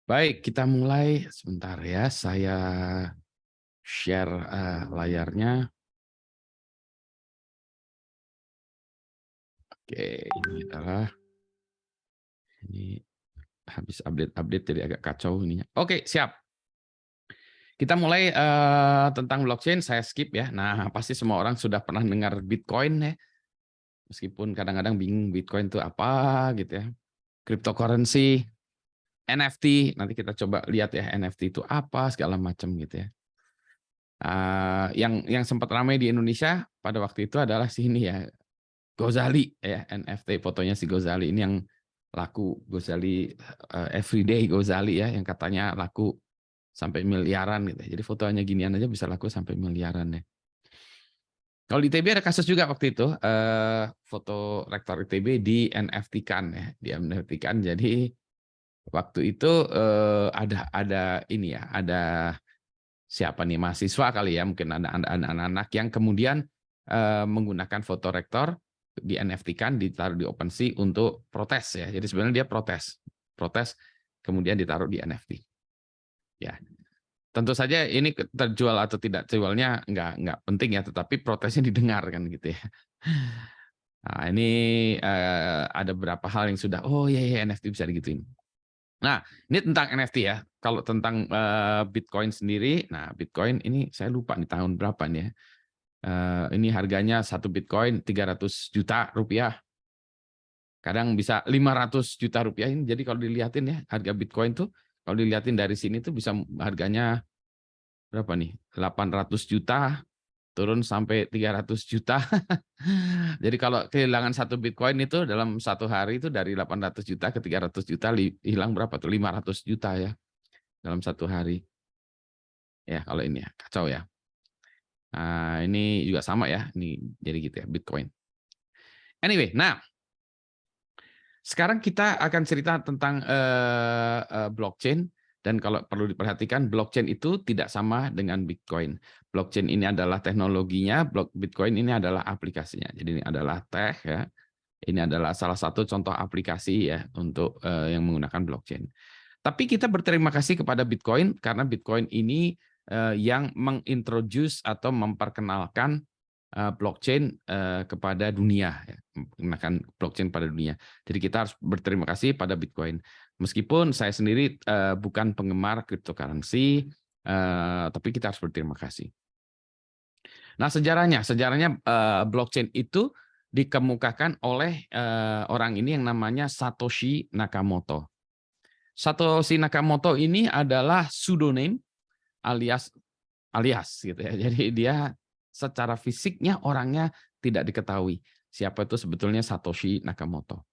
Baik, kita mulai sebentar ya. Saya share layarnya. Oke, ini habis update jadi agak kacau ininya. Oke, siap. Kita mulai tentang blockchain. Saya skip ya. Nah, pasti semua orang sudah pernah dengar Bitcoin ya. Meskipun kadang-kadang bingung Bitcoin itu apa gitu ya. Cryptocurrency, NFT. Nanti kita coba lihat ya NFT itu apa segala macam gitu ya. Yang sempat ramai di Indonesia pada waktu itu adalah sini ya, Gozali ya, NFT fotonya si Gozali ini yang laku, Gozali everyday Gozali ya, yang katanya laku sampai miliaran gitu. Jadi fotonya ginian aja bisa laku sampai miliaran ya. Kalau di ITB ada kasus juga waktu itu, foto rektor ITB di NFT-kan ya, di NFT-kan. Jadi waktu itu ada ini ya, ada siapa nih, mahasiswa kali ya, mungkin ada anak-anak yang kemudian menggunakan foto rektor di NFT-kan, ditaruh di OpenSea untuk protes ya. Jadi sebenarnya dia protes kemudian ditaruh di NFT. Ya, tentu saja ini terjual atau tidak terjualnya nggak penting ya, tetapi protesnya didengar kan gitu ya. Nah, ini ada beberapa hal yang sudah, oh iya NFT bisa digituin. Nah, ini tentang NFT ya. Kalau tentang Bitcoin sendiri, nah Bitcoin ini saya lupa nih tahun berapa nih ya. Ini harganya satu Bitcoin 300 juta rupiah. Kadang bisa 500 juta rupiah ini. Jadi kalau dilihatin ya harga Bitcoin tuh, kalau dilihatin dari sini tuh bisa harganya berapa nih? 800 juta turun sampai 300 juta. Jadi kalau kehilangan satu Bitcoin itu dalam satu hari itu dari 800 juta ke 300 juta hilang berapa tuh? 500 juta ya dalam satu hari. Ya kalau ini ya kacau ya. Nah, ini juga sama ya. Ini jadi gitu ya Bitcoin. Anyway, nah sekarang kita akan cerita tentang blockchain, dan kalau perlu diperhatikan blockchain itu tidak sama dengan Bitcoin. Blockchain ini adalah teknologinya, Bitcoin ini adalah aplikasinya. Jadi ini adalah tech ya. Ini adalah salah satu contoh aplikasi ya untuk yang menggunakan blockchain. Tapi kita berterima kasih kepada Bitcoin karena Bitcoin ini yang mengintroduce atau memperkenalkan blockchain kepada dunia, ya, menggunakan blockchain pada dunia. Jadi kita harus berterima kasih pada Bitcoin. Meskipun saya sendiri bukan penggemar cryptocurrency, tapi kita harus berterima kasih. Nah, sejarahnya blockchain itu dikemukakan oleh orang ini yang namanya Satoshi Nakamoto. Satoshi Nakamoto ini adalah pseudonym alias alias gitu ya. Jadi dia secara fisiknya orangnya tidak diketahui siapa itu sebetulnya Satoshi Nakamoto.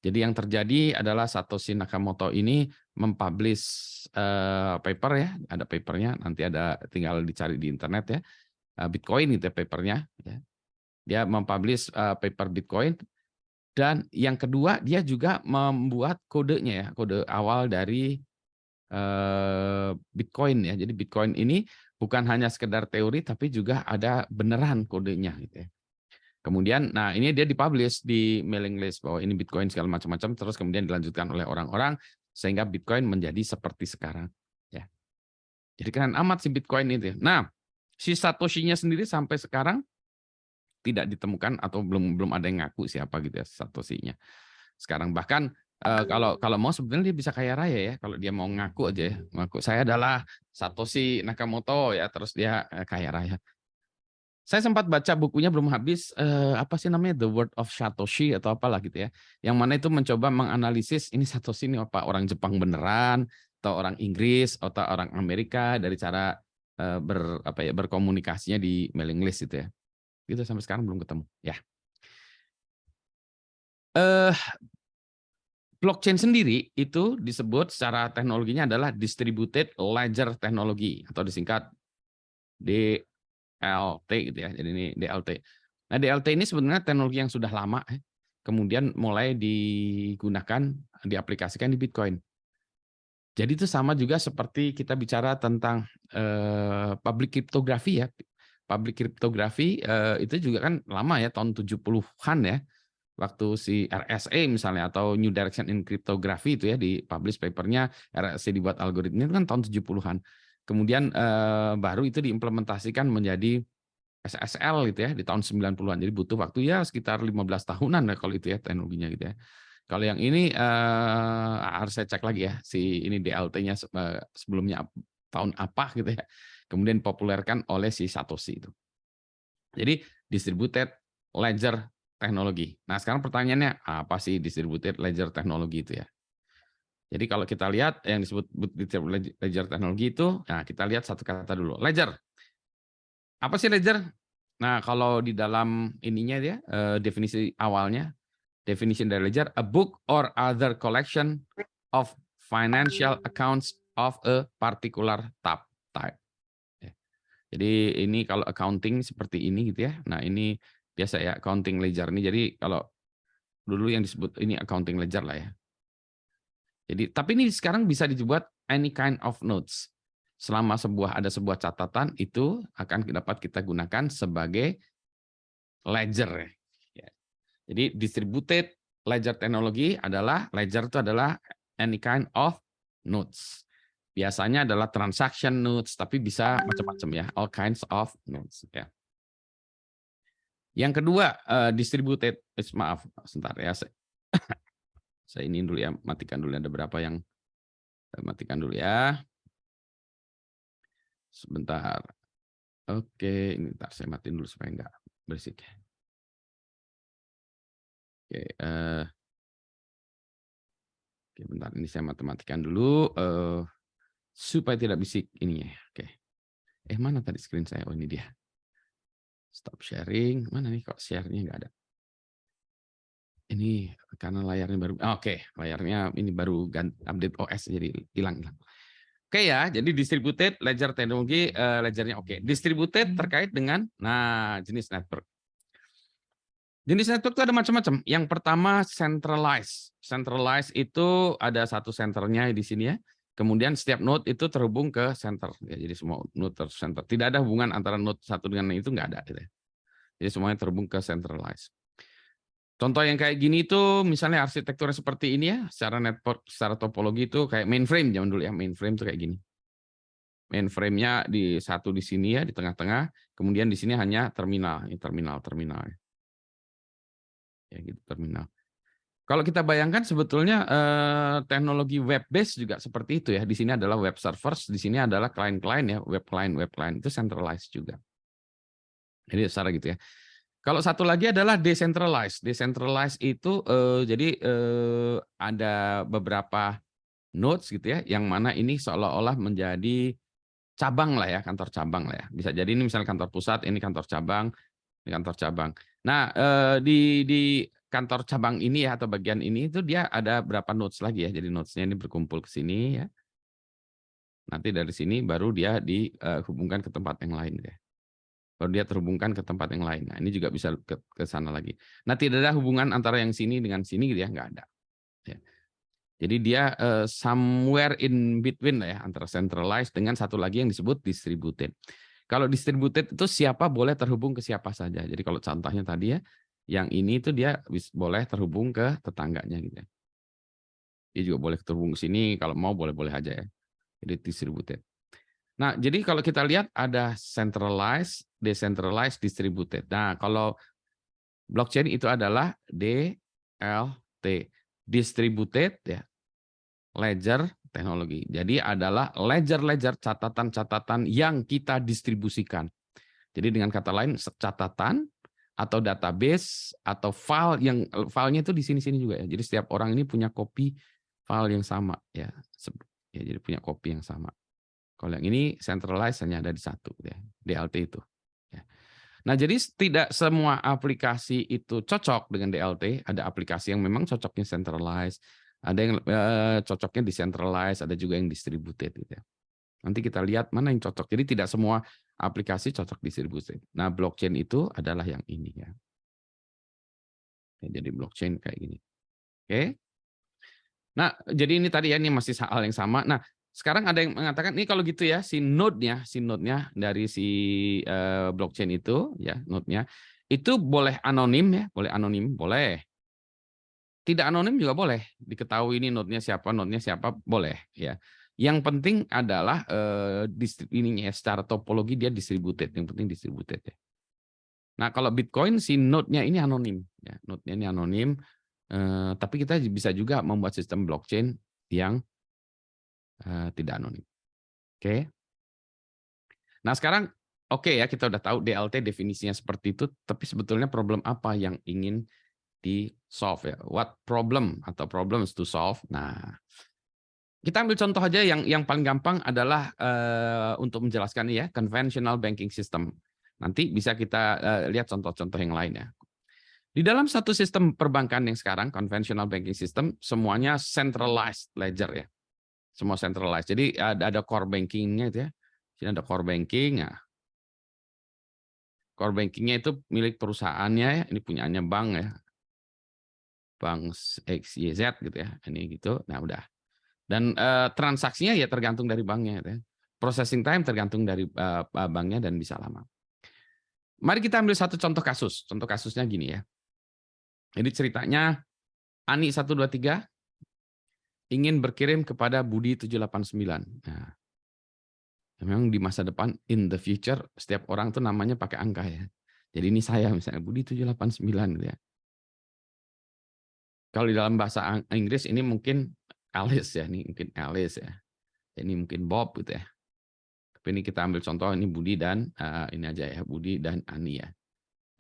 Jadi yang terjadi adalah Satoshi Nakamoto ini mempublish paper ya, ada papernya, nanti ada tinggal dicari di internet ya, Bitcoin itu papernya. Ya. Dia mempublish paper Bitcoin, dan yang kedua dia juga membuat kodenya ya, kode awal dari Bitcoin ya. Jadi Bitcoin ini bukan hanya sekedar teori tapi juga ada beneran kodenya gitu ya. Kemudian nah ini dia dipublish di mailing list bahwa ini Bitcoin segala macam-macam, terus kemudian dilanjutkan oleh orang-orang sehingga Bitcoin menjadi seperti sekarang ya. Jadi keren amat si Bitcoin itu. Nah, si Satoshi-nya sendiri sampai sekarang tidak ditemukan atau belum belum ada yang ngaku siapa gitu ya Satoshi-nya. Sekarang bahkan kalau kalau mau sebenarnya dia bisa kaya raya ya kalau dia mau ngaku aja ya, ngaku saya adalah Satoshi Nakamoto ya, terus dia kaya raya. Saya sempat baca bukunya belum habis, apa sih namanya, The World of Satoshi atau apalah gitu ya, yang mana itu mencoba menganalisis ini Satoshi ini apa orang Jepang beneran atau orang Inggris atau orang Amerika dari cara berkomunikasinya di mailing list itu ya. Itu sampai sekarang belum ketemu ya. Eh Blockchain sendiri itu disebut secara teknologinya adalah distributed ledger technology atau disingkat DLT gitu ya. Jadi ini DLT. Nah, DLT ini sebenarnya teknologi yang sudah lama ya. Kemudian mulai digunakan, diaplikasikan di Bitcoin. Jadi itu sama juga seperti kita bicara tentang public cryptography ya. Public cryptography itu juga kan lama ya, tahun 70-an ya. waktu si RSA misalnya atau New Direction in Cryptography itu ya di publish papernya RSA dibuat algoritma itu kan tahun 70-an. Kemudian baru itu diimplementasikan menjadi SSL gitu ya di tahun 90-an. Jadi butuh waktu ya sekitar 15 tahunan ya kalau itu ya teknologinya gitu ya. Kalau yang ini harus saya cek lagi ya si ini DLT-nya sebelumnya tahun apa gitu ya. Kemudian dipopulerkan oleh si Satoshi itu. Jadi distributed ledger teknologi. Nah, sekarang pertanyaannya apa sih distributed ledger teknologi itu ya? Jadi kalau kita lihat yang disebut distributed ledger teknologi itu, nah kita lihat satu kata dulu, ledger. Apa sih ledger? Nah, kalau di dalam ininya dia definisi awalnya, definisi dari ledger, a book or other collection of financial accounts of a particular type. Jadi ini kalau accounting seperti ini gitu ya. Nah, ini biasa ya accounting ledger ini. Jadi kalau dulu yang disebut ini accounting ledger lah ya. Jadi tapi ini sekarang bisa dibuat any kind of notes. Selama ada sebuah catatan itu akan dapat kita gunakan sebagai ledger ya. Jadi distributed ledger teknologi adalah ledger itu adalah any kind of notes. Biasanya adalah transaction notes, tapi bisa macam-macam ya, all kinds of notes. Ya. Yang kedua, distributed, maaf, sebentar ya, saya ini dulu ya, matikan dulu ada berapa yang matikan dulu ya, sebentar. Oke, ini ntar saya matiin dulu supaya nggak berisik. Oke, oke, bentar ini saya matikan dulu supaya tidak bisik ininya. Oke. Mana tadi screen saya? Oh ini dia. Stop sharing. Mana nih kok share-nya nggak ada? Ini karena layarnya baru. Oke, layarnya ini baru update OS jadi hilang. Oke ya, jadi distributed ledger teknologi ledgernya oke. Distributed terkait dengan jenis network. Jenis network itu ada macam-macam. Yang pertama centralized. Centralized itu ada satu senternya di sini ya. Kemudian setiap node itu terhubung ke center. Ya, jadi semua node tercenter. Tidak ada hubungan antara node satu dengan itu nggak ada. Gitu ya. Jadi semuanya terhubung ke centralized. Contoh yang kayak gini itu misalnya arsitekturnya seperti ini ya. Secara network, secara topologi itu kayak mainframe zaman dulu ya. Mainframe itu kayak gini. Mainframe-nya di satu di sini ya di tengah-tengah. Kemudian di sini hanya terminal. Ini terminal. Ya gitu terminal. Kalau kita bayangkan sebetulnya teknologi web base juga seperti itu ya. Di sini adalah web servers, di sini adalah client-client ya, web client itu centralized juga. Jadi secara gitu ya. Kalau satu lagi adalah decentralized. Decentralized itu jadi ada beberapa nodes gitu ya, yang mana ini seolah-olah menjadi cabang lah ya, kantor cabang lah ya. Bisa jadi ini misalnya kantor pusat, ini kantor cabang, ini kantor cabang. Nah, di kantor cabang ini ya atau bagian ini itu dia ada berapa nodes lagi ya. Jadi nodes-nya ini berkumpul ke sini ya. Nanti dari sini baru dia dihubungkan ke tempat yang lain ya. Baru dia terhubungkan ke tempat yang lain. Nah, ini juga bisa ke sana lagi. Nah, tidak ada hubungan antara yang sini dengan sini gitu ya, nggak ada. Ya. Jadi dia somewhere in between lah ya antara centralized dengan satu lagi yang disebut distributed. Kalau distributed itu siapa boleh terhubung ke siapa saja. Jadi kalau contohnya tadi ya, yang ini itu dia boleh terhubung ke tetangganya gitu ya. Dia juga boleh terhubung ke sini, kalau mau boleh-boleh aja ya. Jadi distributed. Nah, jadi kalau kita lihat ada centralized, decentralized, distributed. Nah, kalau blockchain itu adalah DLT, distributed ya, ledger teknologi. Jadi adalah ledger-ledger catatan-catatan yang kita distribusikan. Jadi dengan kata lain catatan atau database atau filenya itu di sini-sini juga ya. Jadi setiap orang ini punya kopi file yang sama ya. Ya jadi punya kopi yang sama. Kalau yang ini centralized hanya ada di satu ya, DLT itu. Ya. Nah, jadi tidak semua aplikasi itu cocok dengan DLT. Ada aplikasi yang memang cocoknya centralized, ada yang cocoknya decentralized, ada juga yang distributed gitu ya. Nanti kita lihat mana yang cocok. Jadi tidak semua aplikasi cocok distributed. Nah, blockchain itu adalah yang ini ya. Jadi blockchain kayak gini. Oke. Nah, jadi ini tadi ya, ini masih hal yang sama. Nah, sekarang ada yang mengatakan ini kalau gitu ya si node-nya dari si blockchain itu ya, node-nya itu boleh anonim ya, boleh anonim, boleh. Tidak anonim juga boleh, diketahui ini node-nya siapa boleh ya. Yang penting adalah ininya ya, secara topologi dia distributed, yang penting distributed ya. Nah, kalau Bitcoin si node-nya ini anonim ya, node-nya ini anonim, tapi kita bisa juga membuat sistem blockchain yang tidak anonim. Oke. Nah, sekarang oke ya, kita udah tahu DLT definisinya seperti itu, tapi sebetulnya problem apa yang ingin di-solve ya? What problem atau problems to solve? Nah, kita ambil contoh aja yang paling gampang adalah untuk menjelaskan ini ya, conventional banking system. Nanti bisa kita lihat contoh-contoh yang lain ya. Di dalam satu sistem perbankan yang sekarang conventional banking system semuanya centralized ledger ya. Semua centralized. Jadi ada core banking-nya itu ya. Sini ada core banking ya. Core banking-nya itu milik perusahaannya ya, ini punyaannya bank ya. Bank XYZ gitu ya. Ini gitu. Nah, udah. Dan transaksinya ya tergantung dari banknya gitu ya. Processing time tergantung dari banknya dan bisa lama. Mari kita ambil satu contoh kasus. Contoh kasusnya gini ya. Jadi ceritanya Ani 123 ingin berkirim kepada Budi 789. Nah, memang di masa depan in the future setiap orang tuh namanya pakai angka ya. Jadi ini saya misalnya Budi 789 gitu ya. Kalau di dalam bahasa Inggris ini mungkin Alice ya, ini mungkin Alice ya. Ini mungkin Bob gitu ya. Tapi ini kita ambil contoh ini Budi dan ini aja ya, Budi dan Ani ya.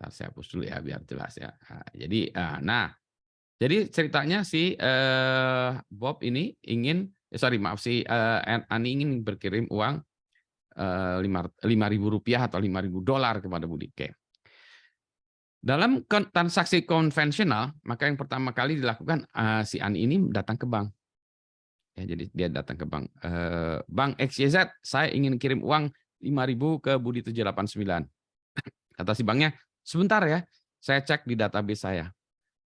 Ntar saya hapus dulu ya biar jelas ya. Jadi ceritanya si Bob ini ingin si Ani ingin berkirim uang Rp5.000 atau $5.000 kepada Budi. Oke. Dalam transaksi konvensional, maka yang pertama kali dilakukan si Ani ini datang ke bank. Ya, jadi dia datang ke bank. Bank XYZ, saya ingin kirim uang 5.000 ke Budi 789. Kata si banknya, sebentar ya, saya cek di database saya.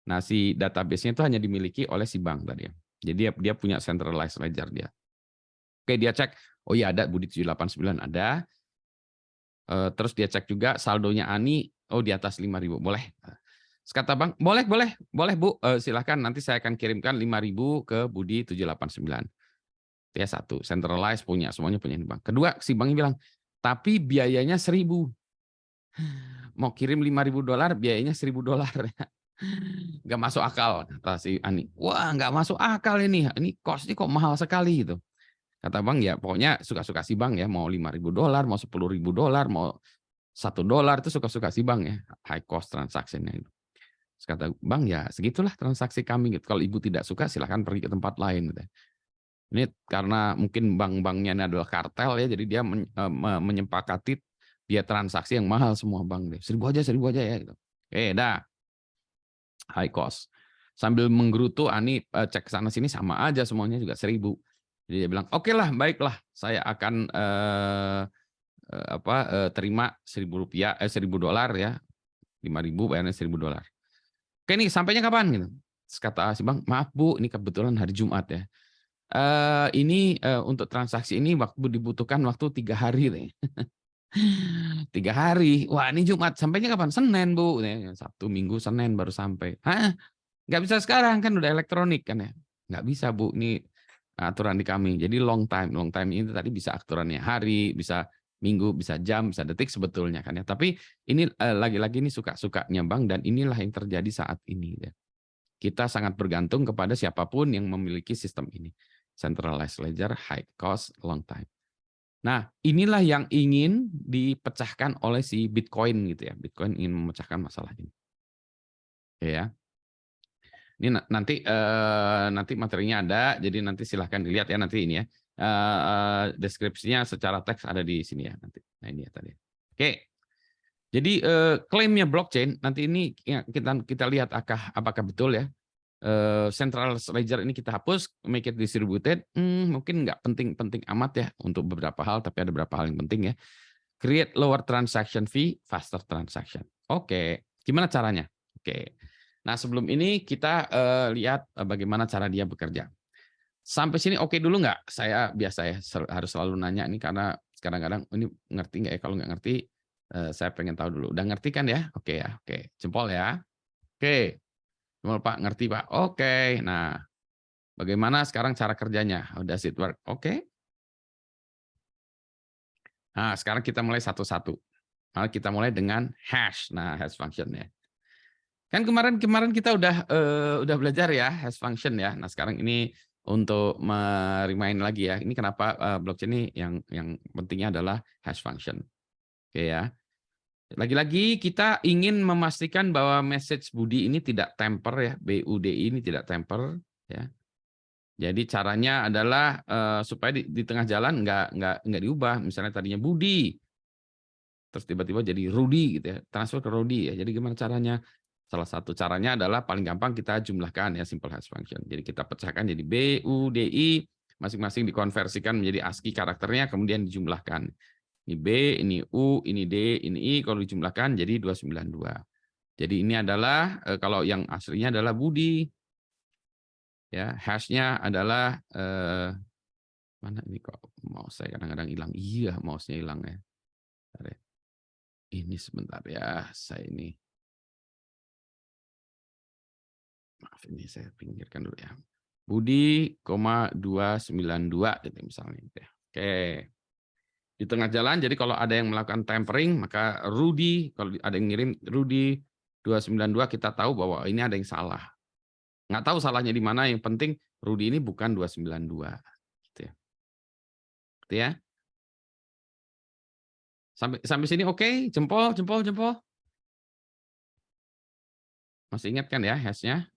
Nah, si database-nya itu hanya dimiliki oleh si bank tadi. Jadi dia punya centralized ledger dia. Oke, dia cek, oh iya ada Budi 789 ada. Terus dia cek juga saldonya Ani, oh di atas 5.000, boleh. Terus kata bank, boleh Bu, silahkan nanti saya akan kirimkan 5.000 ke Budi 789. Itu ya satu, centralized punya, semuanya punya di bank. Kedua, si banknya bilang, tapi biayanya 1.000. Mau kirim $5.000, biayanya $1.000. Nggak masuk akal, kata si Ani. Wah, nggak masuk akal ini cost-nya kok mahal sekali gitu. Kata bang ya pokoknya suka-suka si bang ya, mau $5.000, mau $10.000, mau $1 itu suka-suka si bang ya, high cost transaction-nya itu. Terus kata bang ya segitulah transaksi kami gitu. Kalau ibu tidak suka silahkan pergi ke tempat lain gitu. Ini karena mungkin bank-banknya ini adalah kartel ya, jadi dia menyepakati dia transaksi yang mahal semua bank deh. 1.000 aja ya gitu. Dah. High cost. Sambil menggerutu Ani cek sana sini sama aja semuanya juga 1.000. Jadi dia bilang, "Oke lah, baiklah, saya akan terima $1.000 ya. 5.000 bayarnya $1.000. Oke nih, sampainya kapan gitu?" Terus kata si Bang, "Maaf Bu, ini kebetulan hari Jumat ya. Untuk transaksi ini dibutuhkan waktu 3 hari deh." 3 hari. Wah, ini Jumat, sampainya kapan? Senin Bu. Sabtu, Minggu, Senin baru sampai. Hah? Nggak bisa sekarang kan udah elektronik kan ya. Nggak bisa Bu, ini aturan di kami. Jadi long time. Long time ini tadi bisa aturannya hari, bisa minggu, bisa jam, bisa detik sebetulnya kan ya. Tapi ini lagi-lagi ini suka-sukanya bank dan inilah yang terjadi saat ini ya. Kita sangat bergantung kepada siapapun yang memiliki sistem ini. Centralized ledger, high cost, long time. Nah, inilah yang ingin dipecahkan oleh si Bitcoin gitu ya. Bitcoin ingin memecahkan masalah ini. Ya. Ini nanti materinya ada, jadi nanti silahkan dilihat ya nanti ini ya. Deskripsinya secara teks ada di sini ya nanti. Nah ini ya tadi. Oke. Jadi klaimnya blockchain nanti ini ya, kita lihat apakah betul ya. Central ledger ini kita hapus, make it distributed. Mungkin nggak penting amat ya untuk beberapa hal, tapi ada beberapa hal yang penting ya. Create lower transaction fee, faster transaction. Oke. Gimana caranya? Oke. Nah, sebelum ini kita lihat bagaimana cara dia bekerja. Sampai sini oke dulu nggak? Saya biasa ya harus selalu nanya ini karena kadang-kadang ini ngerti nggak ya? Kalau nggak ngerti, saya pengen tahu dulu. Udah ngerti kan ya? Oke ya, oke. Jempol ya. Oke. Cuma Pak, ngerti Pak. Oke. Nah, bagaimana sekarang cara kerjanya? How does it work? Oke. Nah, sekarang kita mulai satu-satu. Nah, kita mulai dengan hash. Nah, hash function ya. Kan kemarin kita udah belajar ya hash function ya. Nah, sekarang ini untuk remind lagi ya. Ini kenapa blockchain ini yang pentingnya adalah hash function. Oke ya. Lagi-lagi kita ingin memastikan bahwa message Budi ini tidak temper ya, BUDI ini tidak temper ya. Jadi caranya adalah supaya di tengah jalan nggak diubah. Misalnya tadinya Budi, terus tiba-tiba jadi Rudi gitu ya, transfer ke Rudi ya. Jadi gimana caranya? Salah satu caranya adalah paling gampang kita jumlahkan ya, simple hash function. Jadi kita pecahkan jadi BUDI, masing-masing dikonversikan menjadi ASCII karakternya, kemudian dijumlahkan. Ini B, ini U, ini D, ini I, kalau dijumlahkan jadi 292. Jadi ini adalah, kalau yang aslinya adalah Budi. Ya, hashnya adalah, mana ini kok mouse saya kadang-kadang hilang. Iya, mouse-nya hilang ya. Ini sebentar ya, saya ini. Maaf, ini saya pinggirkan dulu ya. Budi, 292 gitu misalnya. Oke. Di tengah jalan, jadi kalau ada yang melakukan tampering, maka Rudi, kalau ada yang ngirim Rudi 292, kita tahu bahwa ini ada yang salah. Nggak tahu salahnya di mana, yang penting Rudi ini bukan 292. Gitu ya. Gitu ya. Sampai sini oke? Jempol, jempol, jempol. Masih ingat kan ya hash-nya?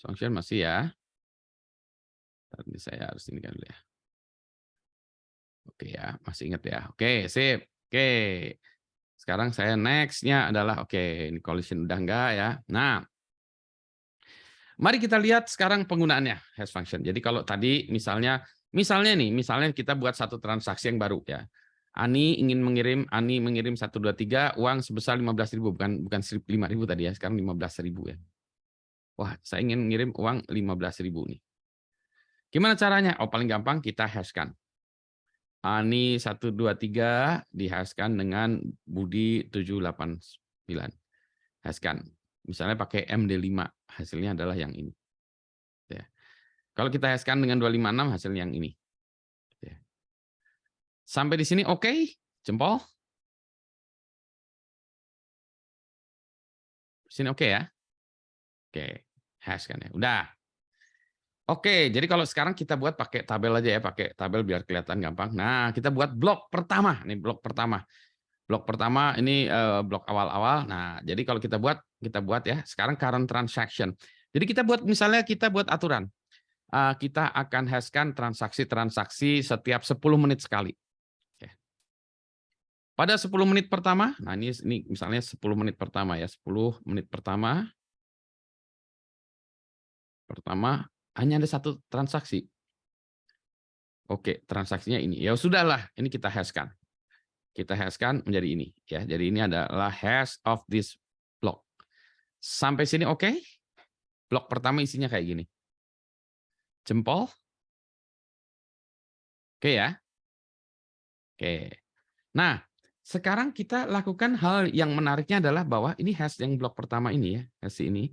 Function masih ya. Tadi saya harus ini kan dulu ya. Oke ya, masih ingat ya. Oke, sip. Oke. Sekarang saya next-nya adalah, oke, ini collision udah enggak ya. Nah, mari kita lihat sekarang penggunaannya hash function. Jadi kalau tadi misalnya kita buat satu transaksi yang baru ya. Ani mengirim 123 uang sebesar 15.000, bukan 5.000 tadi ya, sekarang 15.000 ya. Wah, saya ingin ngirim uang 15.000 nih. Gimana caranya? Oh, paling gampang kita hashkan. Ani 123 dihashkan dengan Budi 789. Hashkan. Misalnya pakai MD5, hasilnya adalah yang ini. Ya. Kalau kita hashkan dengan 256, hasilnya yang ini. Ya. Sampai di sini oke? Jempol? Sini oke ya? Oke, hashkan ya. Udah. Oke, jadi kalau sekarang kita buat pakai tabel aja ya, pakai tabel biar kelihatan gampang. Nah, kita buat blok pertama. Nih blok pertama. Blok pertama ini blok awal-awal. Nah, jadi kalau kita buat ya. Sekarang current transaction. Jadi kita buat aturan. Kita akan hashkan transaksi-transaksi setiap 10 menit sekali. Oke. Pada 10 menit pertama, nah ini misalnya 10 menit pertama ya, 10 menit pertama hanya ada satu transaksi. Oke, transaksinya ini. Ya sudahlah, ini kita hashkan. Kita hashkan menjadi ini ya. Jadi ini adalah hash of this block. Sampai sini oke? Blok pertama isinya kayak gini. Jempol? Oke ya? Oke. Nah, sekarang kita lakukan hal yang menariknya adalah bahwa ini hash yang blok pertama ini ya, hash ini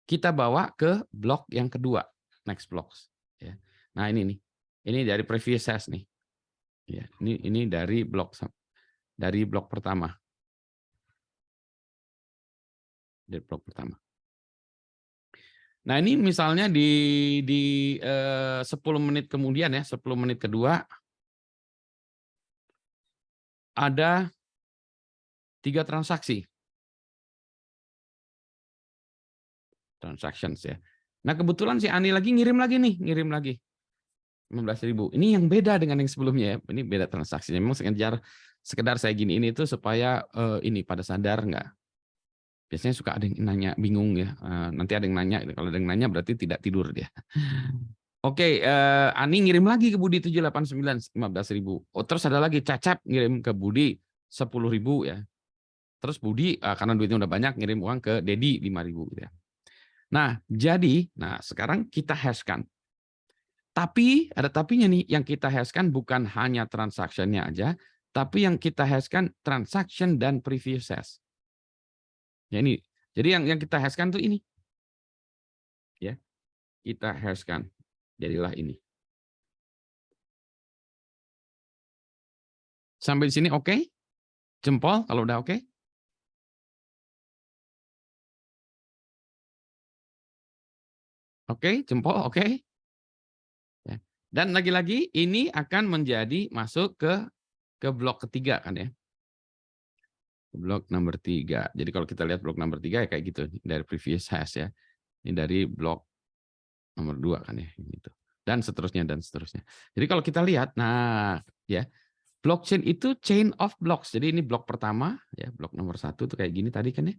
kita bawa ke blok yang kedua, next blocks ya. Nah, ini nih. Ini dari previous hash nih. Ya, ini dari blok pertama. Dari blok pertama. Nah, ini misalnya di 10 menit kemudian ya, 10 menit kedua ada 3 transaksi. Transactions ya. Nah, kebetulan si Ani lagi ngirim lagi 15.000. Ini yang beda dengan yang sebelumnya ya. Ini beda transaksinya. Memang sekedar saya gini ini tuh supaya ini pada sadar nggak. Biasanya suka ada yang nanya, bingung ya. Nanti ada yang nanya, kalau ada yang nanya berarti tidak tidur dia. Oke, Ani ngirim lagi ke Budi 789, 15.000. Oh, terus ada lagi Cacap ngirim ke Budi 10.000 ya. Terus Budi karena duitnya udah banyak ngirim uang ke Dedi 5.000 gitu ya. Nah, sekarang kita hashkan. Tapi ada tapinya nih, yang kita hashkan bukan hanya transaksinya aja, tapi yang kita hashkan transaction dan previous hash. Ya ini, Jadi yang kita hashkan tuh ini. Ya, kita hashkan. Jadilah ini. Sampai di sini oke? Jempol kalau udah oke? Oke, jempol oke? Ya. Dan lagi-lagi ini akan menjadi masuk ke blok ketiga kan ya. Blok nomor 3. Jadi kalau kita lihat blok nomor 3 ya kayak gitu dari previous hash ya. Ini dari blok nomor 2 kan ya gitu. Dan seterusnya dan seterusnya. Jadi kalau kita lihat nah ya, blockchain itu chain of blocks. Jadi ini blok pertama ya, blok nomor 1 tuh kayak gini tadi kan ya.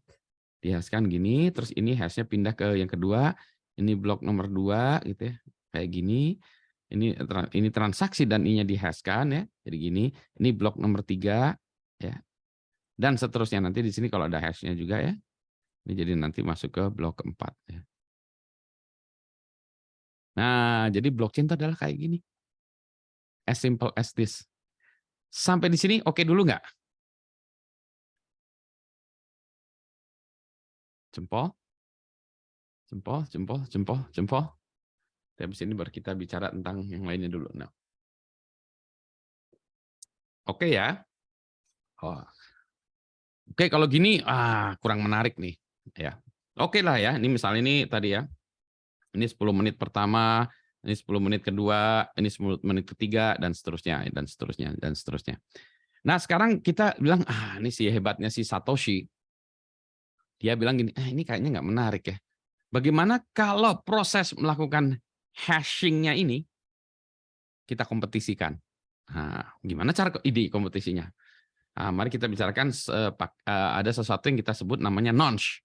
Dihashkan gini, terus ini hashnya pindah ke yang kedua, ini blok nomor 2 gitu ya. Kayak gini. Ini transaksi dan ininya dihashkan ya. Jadi gini, ini blok nomor 3 ya. Dan seterusnya nanti di sini kalau ada hashnya juga ya. Ini jadi nanti masuk ke blok keempat ya. Nah, jadi blockchain itu adalah kayak gini. As simple as this. Sampai di sini oke dulu nggak? Jempol, jempol, jempol, jempol, jempol. Habis ini baru kita bicara tentang yang lainnya dulu. Nah, oke ya. Oh. Oke, kalau gini kurang menarik nih, ya. Oke lah ya, ini misalnya ini tadi ya. Ini 10 menit pertama, ini 10 menit kedua, ini 10 menit ketiga dan seterusnya dan seterusnya dan seterusnya. Nah, sekarang kita bilang ini sih hebatnya si Satoshi. Dia bilang gini, ini kayaknya nggak menarik ya. Bagaimana kalau proses melakukan hashing-nya ini kita kompetisikan? Nah, gimana cara ide kompetisinya? Nah, mari kita bicarakan ada sesuatu yang kita sebut namanya nonce.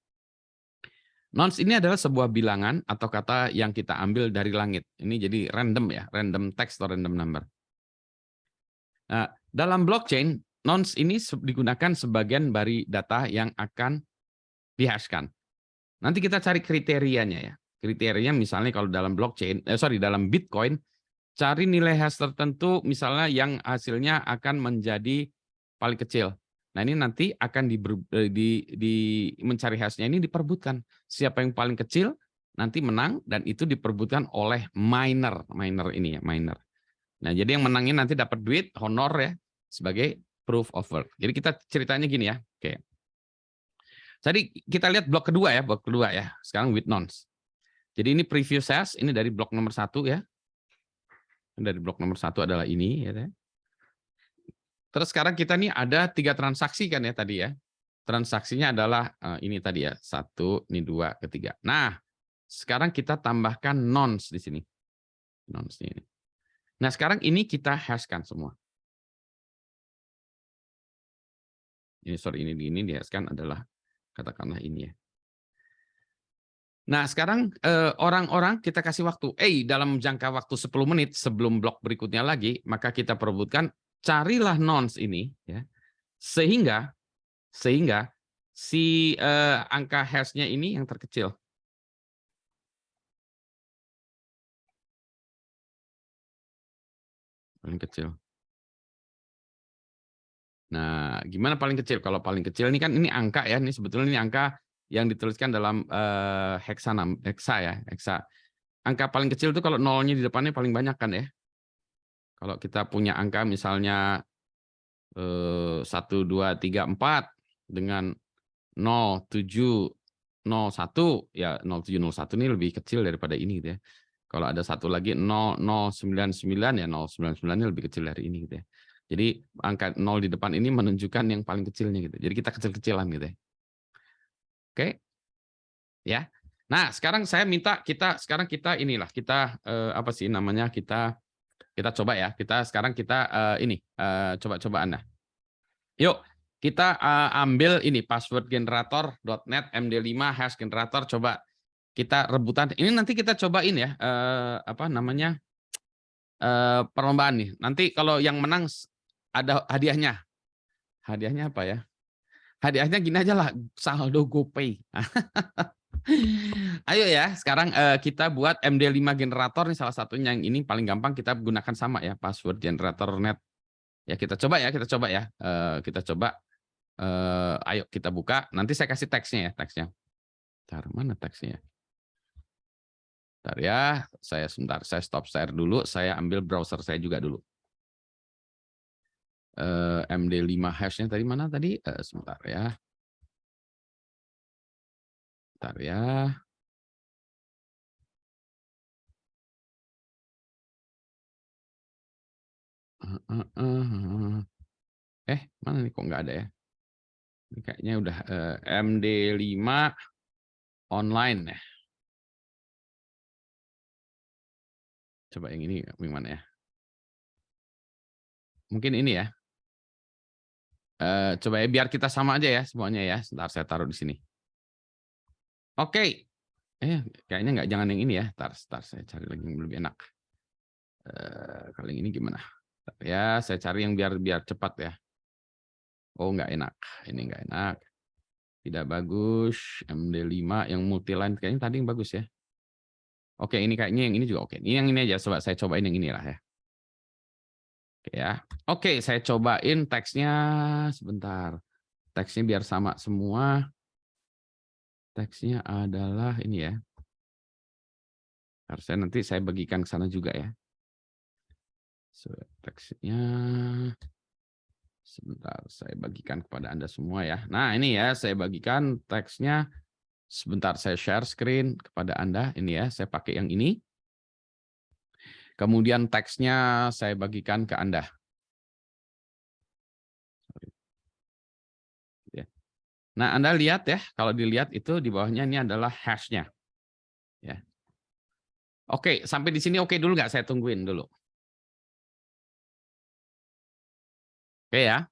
Nonce ini adalah sebuah bilangan atau kata yang kita ambil dari langit. Ini jadi random ya, random text atau random number. Nah, dalam blockchain, nonce ini digunakan sebagian dari data yang akan dihashkan. Nanti kita cari kriterianya ya. Kriterianya misalnya kalau dalam blockchain, dalam Bitcoin, cari nilai hash tertentu misalnya yang hasilnya akan menjadi paling kecil. Nah ini nanti akan mencari hashnya ini diperbutkan. Siapa yang paling kecil nanti menang dan itu diperbutkan oleh miner ini ya miner. Nah jadi yang menangin nanti dapat duit honor ya sebagai proof of work. Jadi kita ceritanya gini ya. Oke. Jadi kita lihat blok kedua ya. Sekarang with nonce. Jadi ini previous hash ini dari blok nomor 1 ya. Dari blok nomor 1 adalah ini ya. Terus sekarang kita nih ada 3 transaksi kan ya tadi ya. Transaksinya adalah ini tadi ya, 1, ini 2, ketiga. Nah, sekarang kita tambahkan nonce di sini. Nonce ini. Nah, sekarang ini kita hashkan semua. Ini dihashkan adalah katakanlah ini ya. Nah, sekarang orang-orang kita kasih waktu. Dalam jangka waktu 10 menit sebelum blok berikutnya lagi, maka kita perebutkan carilah nonce ini ya. Sehingga si angka hash-nya ini yang terkecil. Paling kecil. Nah, gimana paling kecil? Kalau paling kecil ini kan ini angka ya, ini sebetulnya ini angka yang dituliskan dalam heksa ya, heksa. Angka paling kecil itu kalau nolnya di depannya paling banyak kan ya. Kalau kita punya angka misalnya 1, 2, 3, 4 dengan 0, 7, 0, 1 ya 0, 7, 0, 1 ini lebih kecil daripada ini gitu ya. Kalau ada satu lagi 0, 0, 9, 9 ya 0, 9, 9 ini lebih kecil dari ini gitu ya. Jadi angka 0 di depan ini menunjukkan yang paling kecilnya gitu. Jadi kita kecil-kecilan gitu ya. Oke. Ya. Nah, sekarang saya minta kita inilah kita apa sih namanya kita coba ya. Sekarang kita coba-cobaan. Nah. Yuk, kita ambil ini password generator.net MD5 hash generator coba kita rebutan. Ini nanti kita cobain ya apa namanya? Perlombaan nih. Nanti kalau yang menang ada hadiahnya. Hadiahnya apa ya? Hadiahnya gini aja lah, saldo GoPay. Ayo ya, sekarang kita buat MD5 generator nih salah satunya yang ini paling gampang kita gunakan sama ya, password generator net. Ya kita coba ya. Kita coba. Ayo kita buka. Nanti saya kasih teksnya ya, teksnya. Bentar, mana teksnya? Bentar ya, saya stop share dulu, saya ambil browser saya juga dulu. MD5 hashnya tadi mana tadi? Sebentar ya. Bentar ya. Mana nih kok nggak ada ya? Ini kayaknya udah MD5 online ya. Coba yang ini gimana ya? Mungkin ini ya. Coba ya biar kita sama aja ya semuanya ya. Sebentar saya taruh di sini. Oke. Kayaknya nggak, jangan yang ini ya. Ntar saya cari lagi yang lebih enak. Kalau yang ini gimana? Ya, saya cari yang biar cepat ya. Oh, nggak enak. Ini nggak enak. Tidak bagus. MD5 yang multi-line kayaknya tadi yang bagus ya. Oke, ini kayaknya yang ini juga oke. Ini yang ini aja. Coba saya cobain yang inilah ya. Oke ya. Oke, saya cobain teksnya sebentar. Teksnya biar sama semua. Teksnya adalah ini ya. Harusnya nanti saya bagikan ke sana juga ya. Teksnya sebentar saya bagikan kepada Anda semua ya. Nah, ini ya saya bagikan teksnya. Sebentar saya share screen kepada Anda. Ini ya, saya pakai yang ini. Kemudian teksnya saya bagikan ke Anda. Nah, Anda lihat ya, kalau dilihat itu di bawahnya ini adalah hash-nya. Ya. Oke, sampai di sini oke dulu nggak? Saya tungguin dulu. Oke ya.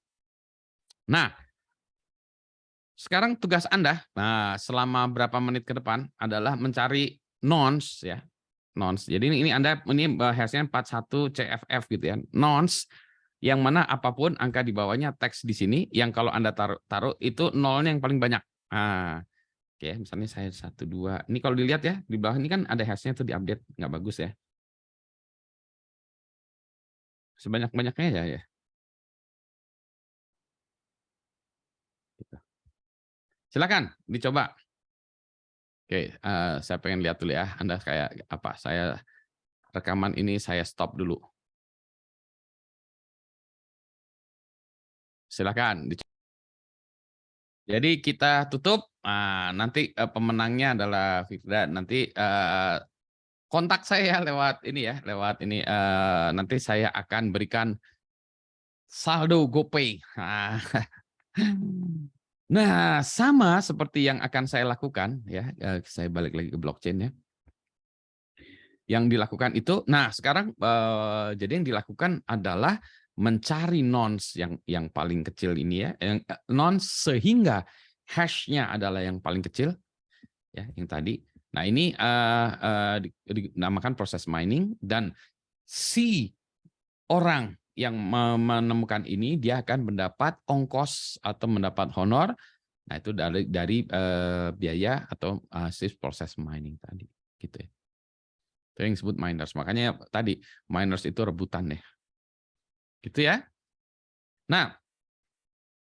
Nah, sekarang tugas Anda, nah selama berapa menit ke depan adalah mencari nonce ya. Nonce. Jadi ini Anda ini hashnya 41 CFF gitu ya. Nonce yang mana apapun angka di bawahnya teks di sini yang kalau Anda taruh itu nolnya yang paling banyak. Nah, oke, misalnya saya 1 2. Ini kalau dilihat ya, di bawah ini kan ada hashnya tuh diupdate, nggak bagus ya. Sebanyak-banyaknya ya. Gitu. Silakan dicoba. Oke, saya pengen lihat dulu ya. Anda kayak apa? Saya rekaman ini saya stop dulu. Silakan. Jadi kita tutup. Nanti pemenangnya adalah Firda. Nanti kontak saya lewat ini ya, lewat ini. Nanti saya akan berikan saldo GoPay. Nah, sama seperti yang akan saya lakukan ya. Saya balik lagi ke blockchain ya. Yang dilakukan itu, nah sekarang jadi yang dilakukan adalah mencari nonce yang paling kecil ini ya, yang nonce sehingga hash-nya adalah yang paling kecil ya, yang tadi. Nah ini dinamakan proses mining dan si orang yang menemukan ini dia akan mendapat ongkos atau mendapat honor. Nah itu dari biaya atau hasil proses mining tadi, gitu ya. Itu yang disebut miners. Makanya tadi miners itu rebutan ya. Gitu ya. Nah,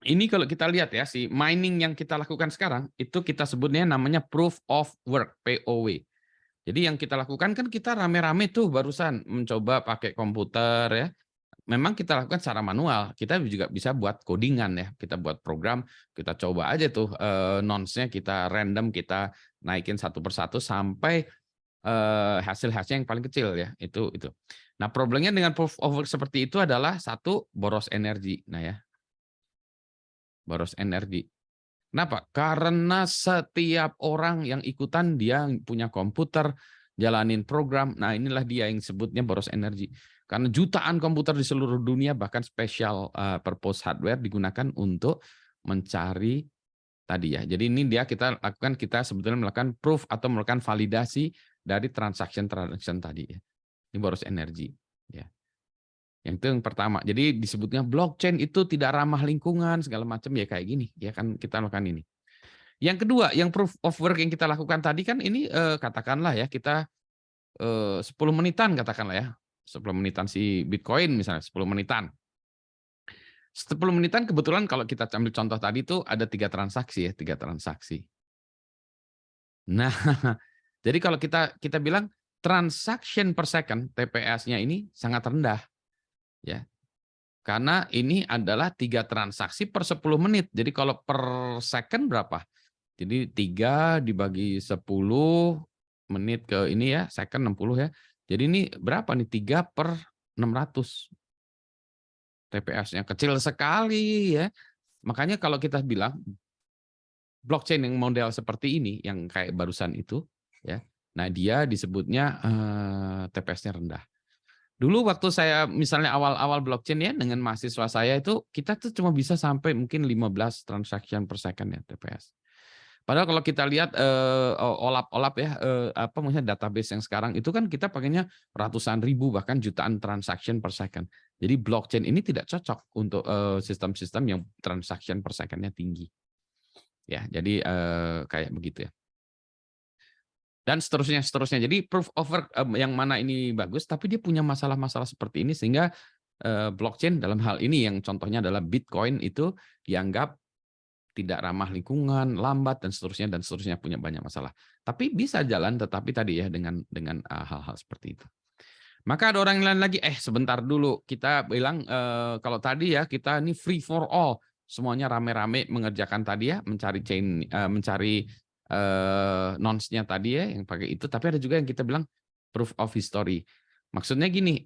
ini kalau kita lihat ya, si mining yang kita lakukan sekarang, itu kita sebutnya namanya proof of work, POW. Jadi yang kita lakukan kan kita rame-rame tuh barusan mencoba pakai komputer ya. Memang kita lakukan secara manual. Kita juga bisa buat codingan ya. Kita buat program, kita coba aja tuh nonce-nya kita random, kita naikin satu persatu sampai hasil-hasilnya yang paling kecil ya. Itu. Nah, problemnya dengan proof of work seperti itu adalah satu, boros energi. Nah ya, boros energi. Kenapa? Karena setiap orang yang ikutan dia punya komputer, jalanin program. Nah, inilah dia yang sebutnya boros energi. Karena jutaan komputer di seluruh dunia bahkan special purpose hardware digunakan untuk mencari tadi ya. Jadi ini dia kita lakukan, kita sebetulnya melakukan proof atau melakukan validasi dari transaction tadi ya. Ini boros energi ya. Yang itu yang pertama. Jadi disebutnya blockchain itu tidak ramah lingkungan segala macam ya, kayak gini ya kan kita lakukan ini. Yang kedua, yang proof of work yang kita lakukan tadi kan ini katakanlah ya kita 10 menitan katakanlah ya. 10 menitan si Bitcoin misalnya 10 menitan. 10 menitan kebetulan kalau kita ambil contoh tadi itu ada 3 transaksi ya, 3 transaksi. Nah, jadi kalau kita bilang transaction per second TPS-nya ini sangat rendah, ya. Karena ini adalah 3 transaksi per 10 menit. Jadi kalau per second berapa? Jadi 3 dibagi 10 menit ke ini ya, second 60 ya. Jadi ini berapa nih? 3 per 600 TPS-nya. Kecil sekali ya. Makanya kalau kita bilang blockchain yang model seperti ini, yang kayak barusan itu, ya. Nah dia disebutnya TPS-nya rendah. Dulu waktu saya misalnya awal-awal blockchain ya dengan mahasiswa saya itu kita tuh cuma bisa sampai mungkin 15 transaction per second ya TPS. Padahal kalau kita lihat OLAP ya apa maksudnya database yang sekarang itu kan kita pakainya ratusan ribu bahkan jutaan transaction per second. Jadi blockchain ini tidak cocok untuk sistem-sistem yang transaction per second-nya tinggi. Ya, jadi kayak begitu ya. Dan seterusnya seterusnya. Jadi proof of work yang mana ini bagus, tapi dia punya masalah-masalah seperti ini sehingga blockchain dalam hal ini yang contohnya adalah Bitcoin itu dianggap tidak ramah lingkungan, lambat dan seterusnya punya banyak masalah. Tapi bisa jalan tetapi tadi ya dengan hal-hal seperti itu. Maka ada orang yang lain lagi, sebentar dulu kita bilang kalau tadi ya kita ini free for all, semuanya rame-rame mengerjakan tadi ya mencari chain mencari nonce-nya tadi ya yang pakai itu, tapi ada juga yang kita bilang proof of history. Maksudnya gini,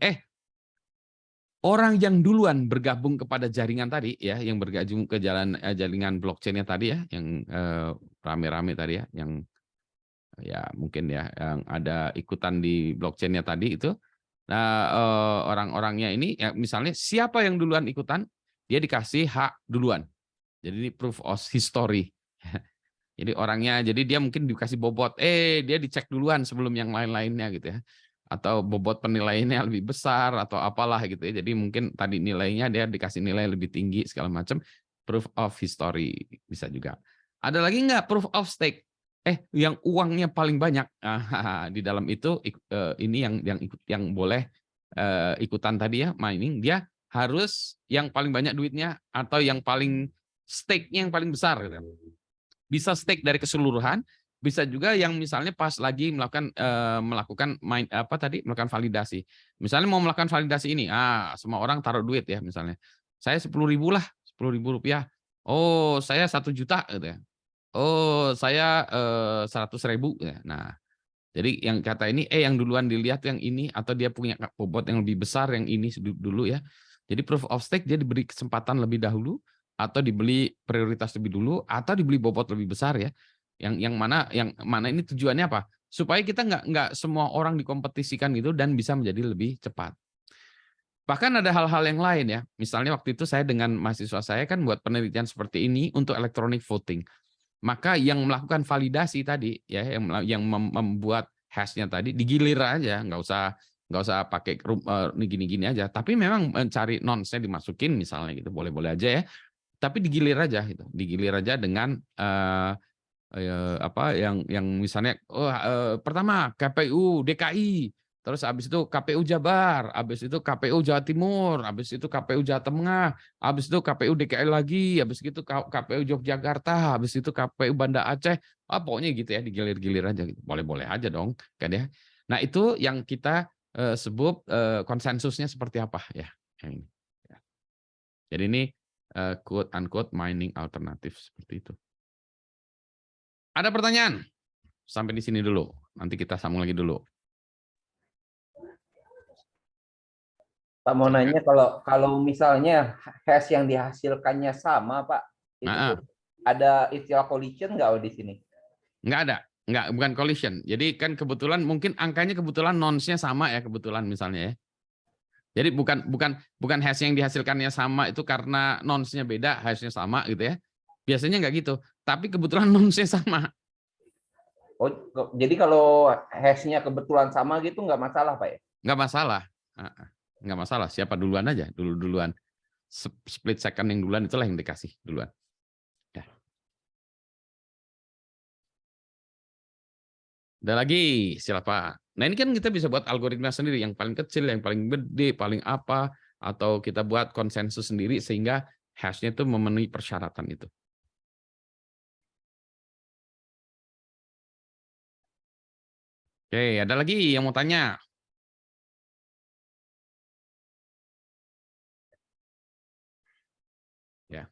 orang yang duluan bergabung kepada jaringan tadi ya, yang bergabung ke jaringan blockchain-nya tadi ya, yang rame-rame tadi ya, yang ya mungkin ya yang ada ikutan di blockchain-nya tadi itu. Nah, orang-orangnya ini ya misalnya siapa yang duluan ikutan, dia dikasih hak duluan. Jadi ini proof of history. Jadi orangnya, jadi dia mungkin dikasih bobot, dia dicek duluan sebelum yang lain-lainnya gitu ya. Atau bobot penilaiannya lebih besar atau apalah gitu ya. Jadi mungkin tadi nilainya dia dikasih nilai lebih tinggi segala macam. Proof of history bisa juga. Ada lagi nggak proof of stake? Yang uangnya paling banyak di dalam itu ini yang boleh ikutan tadi ya mining, dia harus yang paling banyak duitnya atau yang paling stake-nya yang paling besar gitu. Bisa stake dari keseluruhan, bisa juga yang misalnya pas lagi melakukan melakukan validasi. Misalnya mau melakukan validasi ini, semua orang taruh duit ya misalnya. Saya 10.000 lah, 10.000 rupiah. Oh, saya 1 juta gitu ya. Oh, saya 100.000 ya. Nah, jadi yang kata ini, yang duluan dilihat yang ini atau dia punya bobot yang lebih besar yang ini dulu ya. Jadi proof of stake dia diberi kesempatan lebih dahulu atau dibeli prioritas lebih dulu atau dibeli bobot lebih besar ya. Yang mana ini tujuannya apa? Supaya kita nggak semua orang dikompetisikan gitu dan bisa menjadi lebih cepat. Bahkan ada hal-hal yang lain ya. Misalnya waktu itu saya dengan mahasiswa saya kan buat penelitian seperti ini untuk electronic voting. Maka yang melakukan validasi tadi ya yang membuat hash-nya tadi digilir aja, nggak usah pakai gini-gini aja. Tapi memang mencari nonce-nya dimasukin misalnya gitu, boleh-boleh aja ya. Tapi digilir aja gitu. Digilir aja dengan yang misalnya pertama KPU DKI, terus habis itu KPU Jabar, habis itu KPU Jawa Timur, habis itu KPU Jawa Tengah, habis itu KPU DKI lagi, habis itu KPU Yogyakarta, habis itu KPU Banda Aceh. Pokoknya gitu ya, digilir-gilir aja gitu. Boleh-boleh aja dong kan ya. Nah, itu yang kita sebut konsensusnya seperti apa ya. Yang ini. Ya. Jadi ini quote unquote mining alternatif seperti itu. Ada pertanyaan? Sampai di sini dulu. Nanti kita sambung lagi dulu. Pak mau nanya kalau misalnya hash yang dihasilkannya sama, Pak, itu tuh ada istilah collision nggak di sini? Nggak ada, bukan collision. Jadi kan kebetulan mungkin angkanya kebetulan nonce-nya sama ya kebetulan misalnya ya. Jadi bukan hash yang dihasilkannya sama itu karena nonce-nya beda, hash-nya sama gitu ya. Biasanya nggak gitu. Tapi kebetulan nonce-nya sama. Oh, jadi kalau hash-nya kebetulan sama gitu nggak masalah, Pak ya? Nggak masalah. Nggak masalah. Siapa duluan aja, duluan. Split second yang duluan itulah yang dikasih duluan. Ya. Ada lagi, siapa? Nah ini kan kita bisa buat algoritma sendiri, yang paling kecil, yang paling gede, paling apa, atau kita buat konsensus sendiri sehingga hash-nya itu memenuhi persyaratan itu. Oke, ada lagi yang mau tanya? Ya.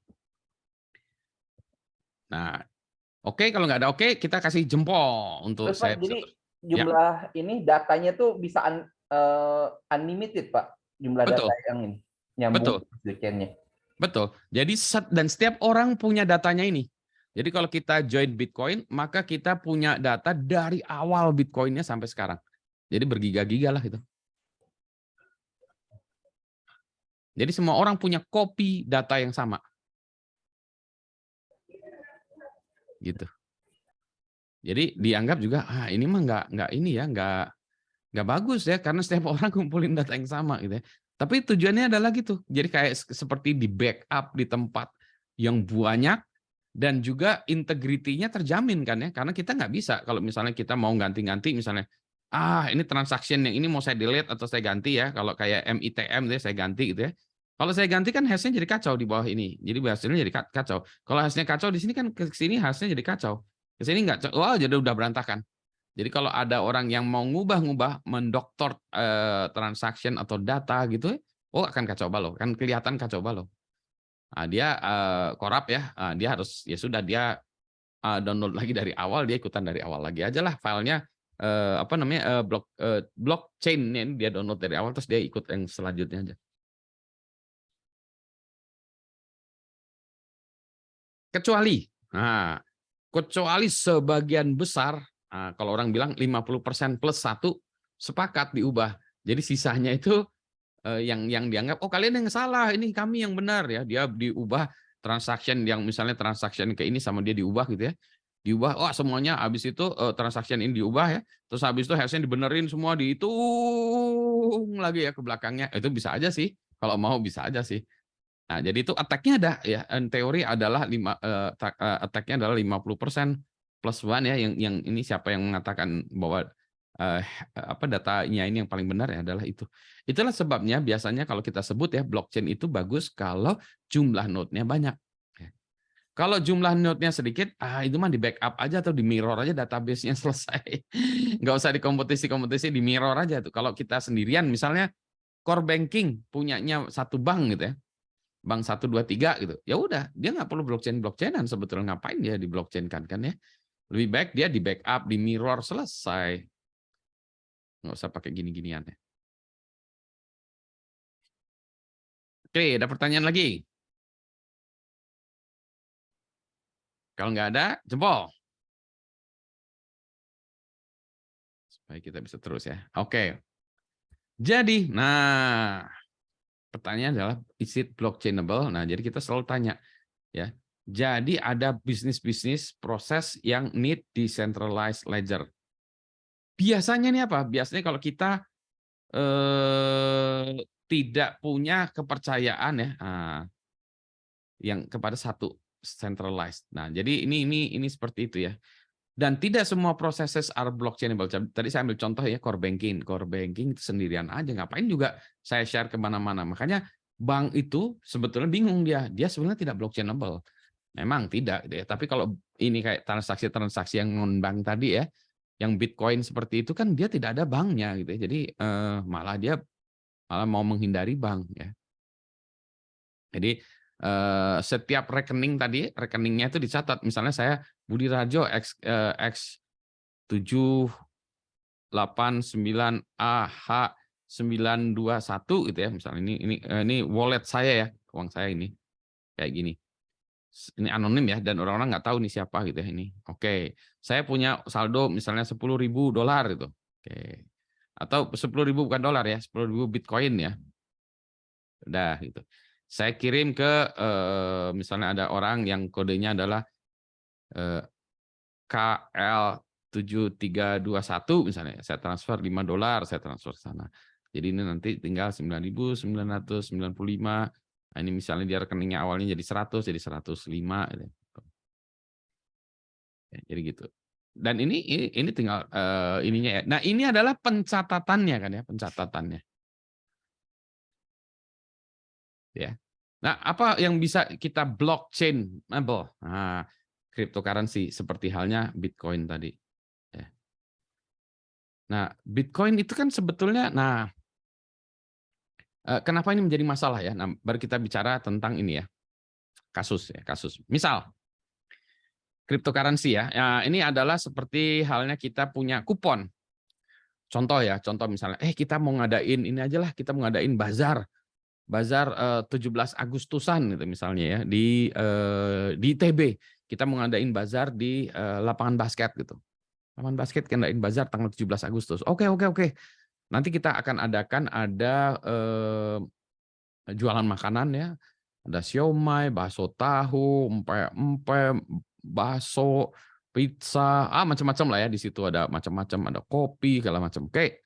Nah, oke, kalau nggak ada oke, kita kasih jempol untuk Terus Pak, saya bisa jadi terus. Ya, jumlah ini datanya tuh bisa unlimited Pak, jumlah data betul, yang ini nyambung betul, ke blockchain-nya. betul. Jadi dan setiap orang punya datanya ini. Jadi kalau kita join Bitcoin, maka kita punya data dari awal Bitcoin-nya sampai sekarang. Jadi bergiga-giga lah itu. Jadi semua orang punya kopi data yang sama, gitu. Jadi dianggap juga, ini mah nggak ini ya, nggak bagus ya, karena setiap orang kumpulin data yang sama gitu ya. Tapi tujuannya adalah gitu. Jadi kayak seperti di backup di tempat yang banyak dan juga integritinya terjamin kan ya. Karena kita nggak bisa kalau misalnya kita mau ganti-ganti misalnya, ini transaction yang ini mau saya delete atau saya ganti ya. Kalau kayak MITM deh saya ganti gitu ya. Kalau saya ganti kan hashnya jadi kacau di bawah ini. Jadi hasilnya jadi kacau. Kalau hashnya kacau di sini kan ke sini hashnya jadi kacau. Ke sini nggak, jadi udah berantakan. Jadi kalau ada orang yang mau ngubah-ngubah, mendoktor transaction atau data gitu, akan kacau balau, kan kelihatan kacau balau. Nah, dia korup ya, dia harus ya sudah dia download lagi dari awal, dia ikutan dari awal lagi aja lah filenya apa namanya blockchain ini dia download dari awal terus dia ikut yang selanjutnya aja. Kecuali sebagian besar, kalau orang bilang 50% plus 1 sepakat diubah. Jadi sisanya itu yang dianggap, kalian yang salah, ini kami yang benar ya. Dia diubah transaction yang misalnya transaction ke ini sama dia diubah gitu ya. Diubah, semuanya habis itu transaction ini diubah ya. Terus habis itu hashnya dibenerin semua, dihitung lagi ya ke belakangnya. Itu bisa aja sih. Kalau mau bisa aja sih. Nah, jadi itu attack-nya ada ya. In teori adalah attack-nya adalah 50% plus one ya. Yang ini siapa yang mengatakan bahwa apa datanya ini yang paling benar ya adalah itu. Itulah sebabnya biasanya kalau kita sebut ya blockchain itu bagus kalau jumlah node-nya banyak. Ya. Kalau jumlah node-nya sedikit, itu mah di backup aja atau di mirror aja database-nya selesai. Nggak usah dikompetisi di mirror aja tuh. Kalau kita sendirian misalnya core banking punyanya satu bank gitu ya. Bank 1, 2, 3 gitu. Ya udah, dia nggak perlu blockchain-blockchainan sebetulnya, ngapain dia di blockchain kan ya. Lebih baik dia di backup, di mirror selesai. Nggak usah pakai gini-ginian ya. Oke, ada pertanyaan lagi? Kalau nggak ada, jempol. Supaya kita bisa terus ya. Oke. Jadi, pertanyaan adalah is it blockchainable? Nah, jadi kita selalu tanya ya. Jadi ada bisnis-bisnis proses yang need decentralized ledger. Biasanya nih apa? Biasanya kalau kita tidak punya kepercayaan ya, yang kepada satu centralized. Nah, jadi ini seperti itu ya. Dan tidak semua processes are blockchainable. Tadi saya ambil contoh ya core banking. Core banking itu sendirian aja. Ngapain juga saya share kemana-mana. Makanya bank itu sebetulnya bingung dia. Dia sebenarnya tidak blockchainable. Memang tidak. Gitu ya. Tapi kalau ini kayak transaksi-transaksi yang non-bank tadi ya, yang Bitcoin seperti itu kan dia tidak ada banknya gitu ya. Jadi malah dia mau menghindari bank ya. Jadi setiap rekening tadi, rekeningnya itu dicatat. Misalnya saya Budi Rajo X 789AH921 gitu ya. Misalnya ini wallet saya ya, uang saya ini kayak gini. Ini anonim ya dan orang-orang nggak tahu nih siapa gitu ya ini. Oke, saya punya saldo misalnya $10.000 gitu. Oke. Atau 10.000 bukan dolar ya, 10.000 Bitcoin ya. Udah gitu. Saya kirim ke misalnya ada orang yang kodenya adalah KL7321 misalnya. Saya transfer $5, saya transfer ke sana. Jadi ini nanti tinggal 9.995. Nah, ini misalnya dia rekeningnya awalnya jadi 100 jadi 105 gitu. Ya, jadi gitu. Dan ini tinggal ininya ya. Nah, ini adalah pencatatannya kan ya, pencatatannya. Ya. Nah, apa yang bisa kita blockchainable? Nah, cryptocurrency seperti halnya Bitcoin tadi. Ya. Nah, Bitcoin itu kan sebetulnya, nah, kenapa ini menjadi masalah ya? Nah, baru kita bicara tentang ini ya, kasus ya, kasus. Misal, cryptocurrency ya, ya ini adalah seperti halnya kita punya kupon. Contoh ya, contoh misalnya, kita mau ngadain ini aja lah, kita mau ngadain bazar, bazar 17 Agustusan gitu misalnya ya di ITB. Kita mau ngadain bazar di lapangan basket gitu. Lapangan basket ngadain bazar tanggal 17 Agustus. Oke, oke, oke. Nanti kita akan adakan ada jualan makanan ya. Ada siomay, bakso tahu, empek-empek, bakso, pizza, macam-macam lah ya di situ ada macam-macam, ada kopi segala macam. Oke.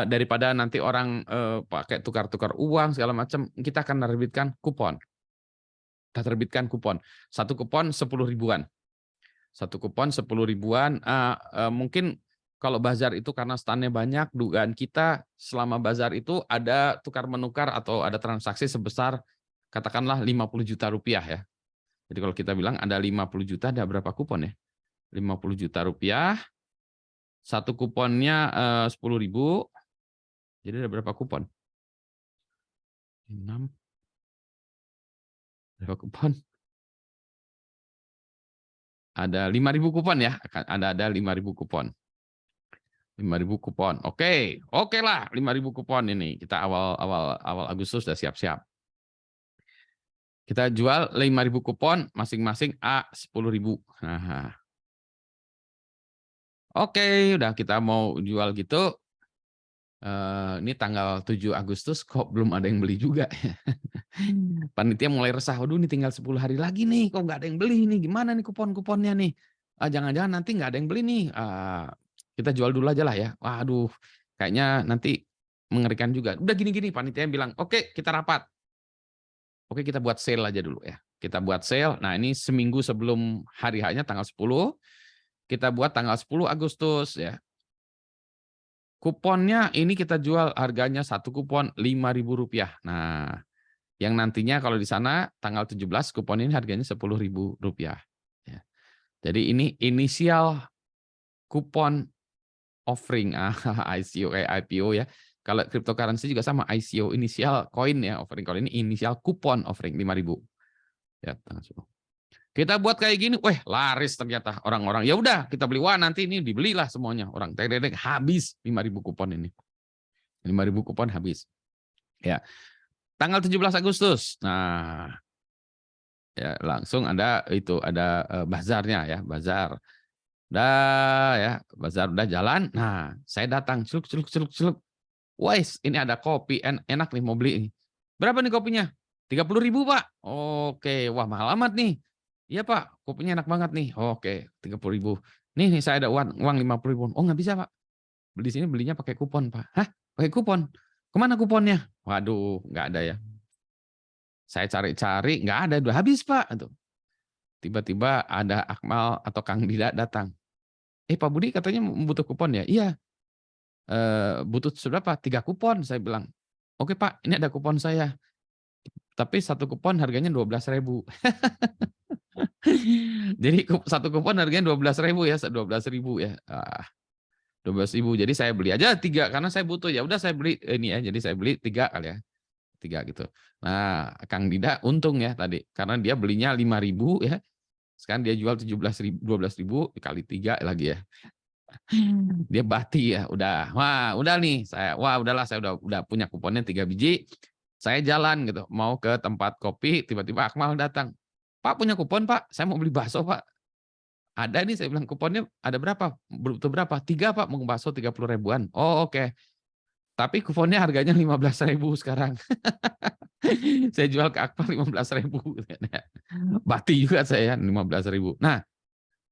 Daripada nanti orang pakai tukar-tukar uang segala macam, kita akan menerbitkan kupon. Kita terbitkan kupon. Satu kupon 10 ribuan. Satu kupon 10 ribuan. Mungkin kalau bazar itu karena standnya banyak, dugaan kita selama bazar itu ada tukar-menukar atau ada transaksi sebesar katakanlah 50 juta rupiah ya. Jadi kalau kita bilang ada 50 juta, ada berapa kupon ya? 50 juta rupiah, satu kuponnya 10 ribu, jadi ada berapa kupon? 6, berapa kupon? Ada 5.000 kupon ya, ada 5.000 kupon. 5.000 kupon. Oke lah 5.000 kupon ini. Kita awal Agustus sudah siap-siap. Kita jual 5.000 kupon, masing-masing A 10.000. Nah, oke, udah kita mau jual gitu. Ini tanggal 7 Agustus kok belum ada yang beli juga. Panitia mulai resah, waduh ini tinggal 10 hari lagi nih, kok nggak ada yang beli nih, gimana nih kupon-kuponnya nih? Jangan-jangan nanti nggak ada yang beli nih. Kita jual dulu aja lah ya. Waduh, kayaknya nanti mengerikan juga. Udah gini-gini, panitia bilang, oke kita rapat. Oke kita buat sale aja dulu ya. Kita buat sale, nah ini seminggu sebelum hari H-nya tanggal 10, kita buat tanggal 10 Agustus ya. Kuponnya ini kita jual harganya satu kupon Rp5.000. Nah, yang nantinya kalau di sana tanggal 17 kupon ini harganya Rp10.000. Ya. Jadi ini inisial kupon offering, ICO kayak IPO ya. Kalau cryptocurrency juga sama, ICO inisial coin ya, offering coin ini inisial kupon offering 5.000. Ya, kita buat kayak gini, laris ternyata orang-orang. Ya udah, kita beli. Wah, nanti ini dibelilah semuanya. Orang tedek habis 5.000 kupon ini. 5.000 kupon habis. Ya. Tanggal 17 Agustus. Nah, ya langsung ada bazarnya ya, bazar. Ya, bazar udah jalan. Nah, saya datang, celuk. Wais, ini ada kopi enak nih mau beli ini. Berapa nih kopinya? 30.000 Pak. Oke, wah mahal amat nih. Iya Pak, kopinya enak banget nih. Oke, 30.000. Nih saya ada uang 50.000. Oh nggak bisa Pak. Beli sini belinya pakai kupon Pak. Hah? Pakai kupon? Kemana kuponnya? Waduh, nggak ada ya. Saya cari-cari, nggak ada, udah habis Pak. Tiba-tiba ada Akmal atau Kang Dida datang. Pak Budi katanya butuh kupon ya? Iya. Butuh berapa? 3 kupon, saya bilang. Oke Pak, ini ada kupon saya. Tapi satu kupon harganya 12.000. Jadi satu kupon harganya 12.000 ya, 12.000 ya. 12.000. Jadi saya beli aja 3 karena saya butuh. Ya udah saya beli ini ya. Jadi saya beli 3 kali ya. 3 gitu. Nah, Kang Dida untung ya tadi karena dia belinya 5.000 ya. Sekarang dia jual 12.000 dikali 3 lagi ya. Dia bati ya, udah. Wah, udah nih udahlah saya udah punya kuponnya 3 biji. Saya jalan gitu, mau ke tempat kopi, tiba-tiba Akmal datang. Pak punya kupon Pak, saya mau beli bakso Pak. Ada nih, saya bilang kuponnya ada berapa? Butuh berapa? 3 Pak, mau bakso 30 ribuan. Oh oke. Tapi kuponnya harganya 15.000 sekarang. Saya jual ke Akmal 15.000. Bati juga saya 15.000. Nah,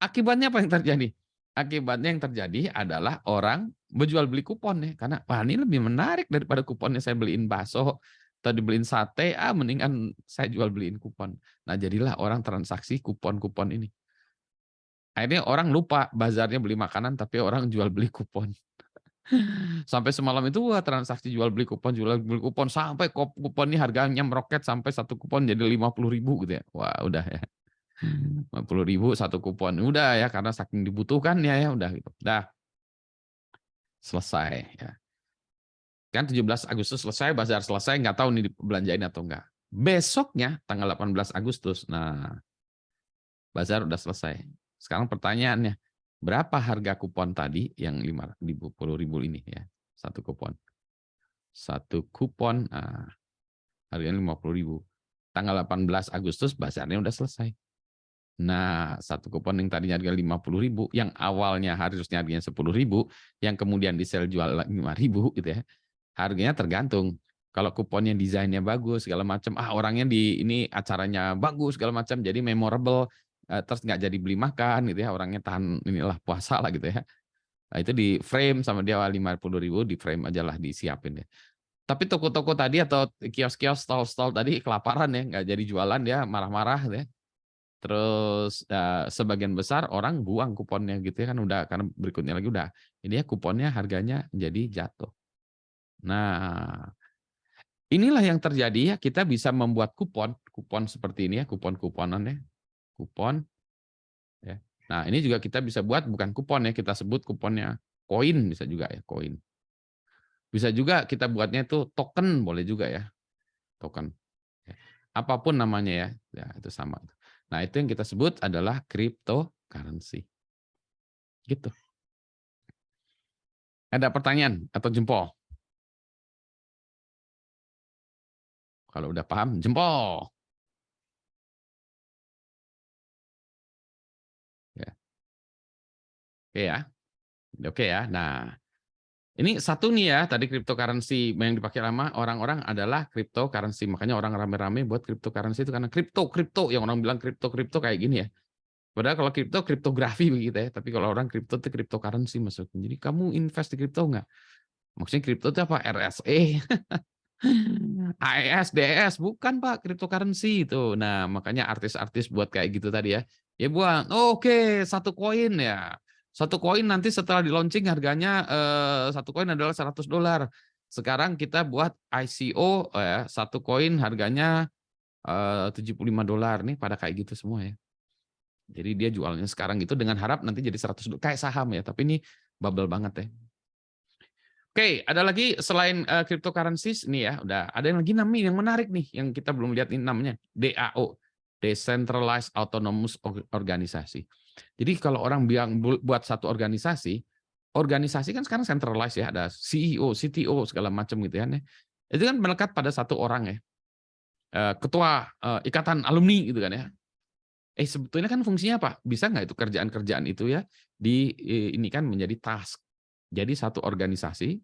akibatnya apa yang terjadi? Akibatnya yang terjadi adalah orang menjual beli kupon ya, karena wah ini lebih menarik daripada kuponnya saya beliin bakso atau dibeliin sate, mendingan saya jual beliin kupon. Nah, jadilah orang transaksi kupon-kupon ini. Akhirnya orang lupa bazarnya beli makanan tapi orang jual beli kupon. Sampai semalam itu wah transaksi jual beli kupon sampai kupon ini harganya meroket sampai satu kupon jadi 50.000 gitu ya. Wah, udah ya. 50.000 satu kupon. Udah ya karena saking dibutuhkan ya udah gitu. Dah. selesai. Ya. Kan 17 Agustus selesai, bazar selesai, nggak tahu nih dibelanjain atau enggak. Besoknya tanggal 18 Agustus, nah bazar udah selesai. Sekarang pertanyaannya, berapa harga kupon tadi yang 5.000 ini ya, satu kupon. Satu kupon, nah, harganya 50.000. Tanggal 18 Agustus bazarnya udah selesai. Nah, satu kupon yang tadinya harga 50.000, yang awalnya harusnya harganya 10.000, yang kemudian di sel jual 5.000 gitu ya. Harganya tergantung. Kalau kuponnya desainnya bagus segala macam, orangnya di ini acaranya bagus segala macam, jadi memorable, terus nggak jadi beli makan gitu ya, orangnya tahan inilah puasa lah gitu ya. Nah, itu di frame sama dia 50.000, di frame aja lah disiapin ya. Tapi toko-toko tadi atau kios-kios, stall-stall tadi kelaparan ya, nggak jadi jualan, dia marah-marah ya. Terus sebagian besar orang buang kuponnya gitu ya kan, udah karena berikutnya lagi udah ini ya kuponnya harganya jadi jatuh. Nah, inilah yang terjadi ya, kita bisa membuat kupon seperti ini ya, kupon-kuponan ya, kupon ya. Nah, ini juga kita bisa buat bukan kupon ya, kita sebut kuponnya koin, bisa juga ya, koin. Bisa juga kita buatnya itu token, boleh juga ya, token. Apapun namanya ya, itu sama. Nah, itu yang kita sebut adalah cryptocurrency. Gitu. Ada pertanyaan atau jempol? Kalau udah paham, jempol. Ya. Oke ya. Oke ya. Nah, ini satu nih ya, tadi cryptocurrency yang dipakai lama orang-orang adalah cryptocurrency. Makanya orang rame-rame buat cryptocurrency itu karena kripto yang orang bilang kripto kayak gini ya. Padahal kalau kripto kriptografi begitu ya, tapi kalau orang kripto itu cryptocurrency maksudnya. Jadi kamu invest di kripto nggak? Maksudnya kripto itu apa? RSE, AES, DES, bukan Pak, cryptocurrency itu. Nah, makanya artis-artis buat kayak gitu tadi ya. Ya buat, oke, satu koin ya. Satu koin nanti setelah di launching harganya satu koin adalah $100. Sekarang kita buat ICO ya, satu koin harganya $75 nih, pada kayak gitu semua ya. Jadi dia jualnya sekarang itu dengan harap nanti jadi $100 kayak saham ya, tapi ini bubble banget ya. Oke, ada lagi selain cryptocurrencies nih ya, udah ada yang lagi namanya yang menarik nih yang kita belum lihat ini namanya DAO, Decentralized Autonomous Organisasi. Jadi kalau orang bilang buat satu organisasi kan sekarang centralized ya, ada CEO, CTO segala macam gitu kan ya. Itu kan melekat pada satu orang ya. Ketua ikatan alumni gitu kan ya. Sebetulnya kan fungsinya apa? Bisa nggak itu kerjaan-kerjaan itu ya ini kan menjadi task. Jadi satu organisasi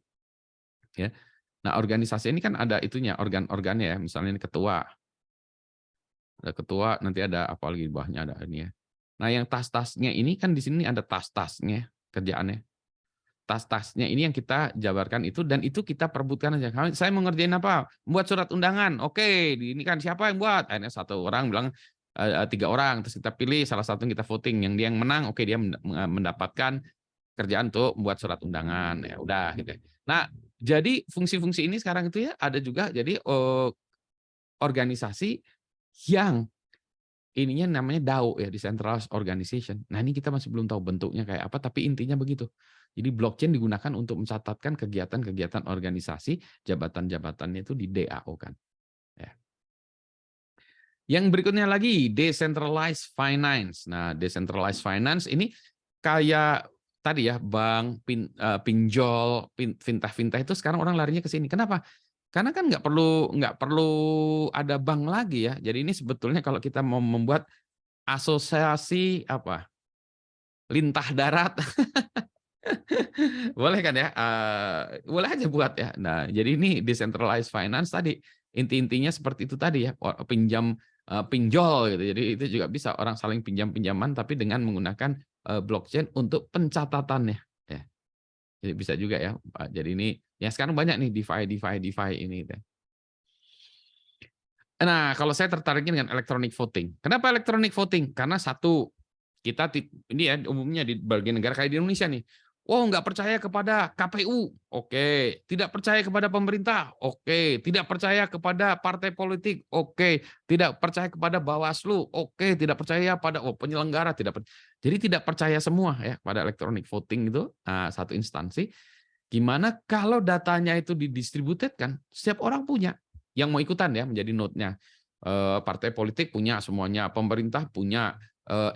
ya. Nah, organisasi ini kan ada itunya, organ-organnya ya, misalnya ini ketua. Ada ketua, nanti ada apa lagi di bawahnya ada ini ya. Nah, yang tas-tasnya ini kan di sini ada tas-tasnya kerjaannya. Tas-tasnya ini yang kita jabarkan itu dan itu kita perebutkan aja. Saya mau ngerjain apa? Membuat surat undangan. Oke, ini kan siapa yang buat? Akhirnya satu orang bilang 3 orang, terus kita pilih salah satu yang kita voting, yang dia yang menang, oke dia mendapatkan kerjaan untuk membuat surat undangan ya udah gitu. Nah, jadi fungsi-fungsi ini sekarang itu ya ada juga jadi organisasi yang ininya namanya DAO ya, Decentralized Organization. Nah, ini kita masih belum tahu bentuknya kayak apa, tapi intinya begitu. Jadi blockchain digunakan untuk mencatatkan kegiatan-kegiatan organisasi, jabatan-jabatannya itu di DAO kan. Ya. Yang berikutnya lagi decentralized finance. Nah, decentralized finance ini kayak tadi ya bank, pinjol, fintech itu sekarang orang larinya ke sini. Kenapa? Karena kan nggak perlu ada bank lagi ya. Jadi ini sebetulnya kalau kita mau membuat asosiasi apa lintah darat, boleh kan ya? Boleh aja buat ya. Nah, jadi ini decentralized finance tadi inti-intinya seperti itu tadi ya, pinjol gitu. Jadi itu juga bisa orang saling pinjam-pinjaman tapi dengan menggunakan blockchain untuk pencatatannya. Ya. Jadi bisa juga ya. Jadi ini ya sekarang banyak nih DeFi ini. Nah, kalau saya tertariknya dengan electronic voting. Kenapa electronic voting? Karena satu, kita ini ya umumnya di bagian negara kayak di Indonesia nih. Oh, nggak percaya kepada KPU, oke. Tidak percaya kepada pemerintah, oke. Tidak percaya kepada partai politik, oke. Tidak percaya kepada Bawaslu, oke. Tidak percaya pada penyelenggara, tidak. Jadi tidak percaya semua ya pada electronic voting itu satu instansi. Gimana kalau datanya itu didistributed kan? Setiap orang punya yang mau ikutan ya menjadi node-nya. Partai politik punya semuanya, pemerintah punya,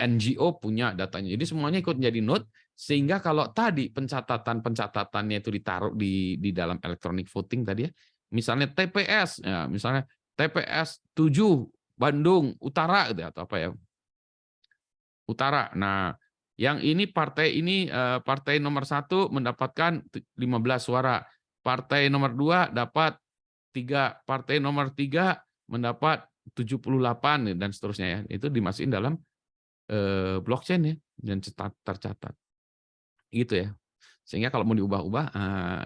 NGO punya datanya. Jadi semuanya ikut menjadi node sehingga kalau tadi pencatatannya itu ditaruh di dalam electronic voting tadi ya. Misalnya TPS ya, misalnya TPS 7 Bandung Utara gitu ya, atau apa ya? Utara. Nah, yang ini partai nomor 1 mendapatkan 15 suara. Partai nomor 2 dapat 3, partai nomor 3 mendapat 78 dan seterusnya ya. Itu dimasukin dalam blockchain ya dan tercatat. Gitu ya. Sehingga kalau mau diubah-ubah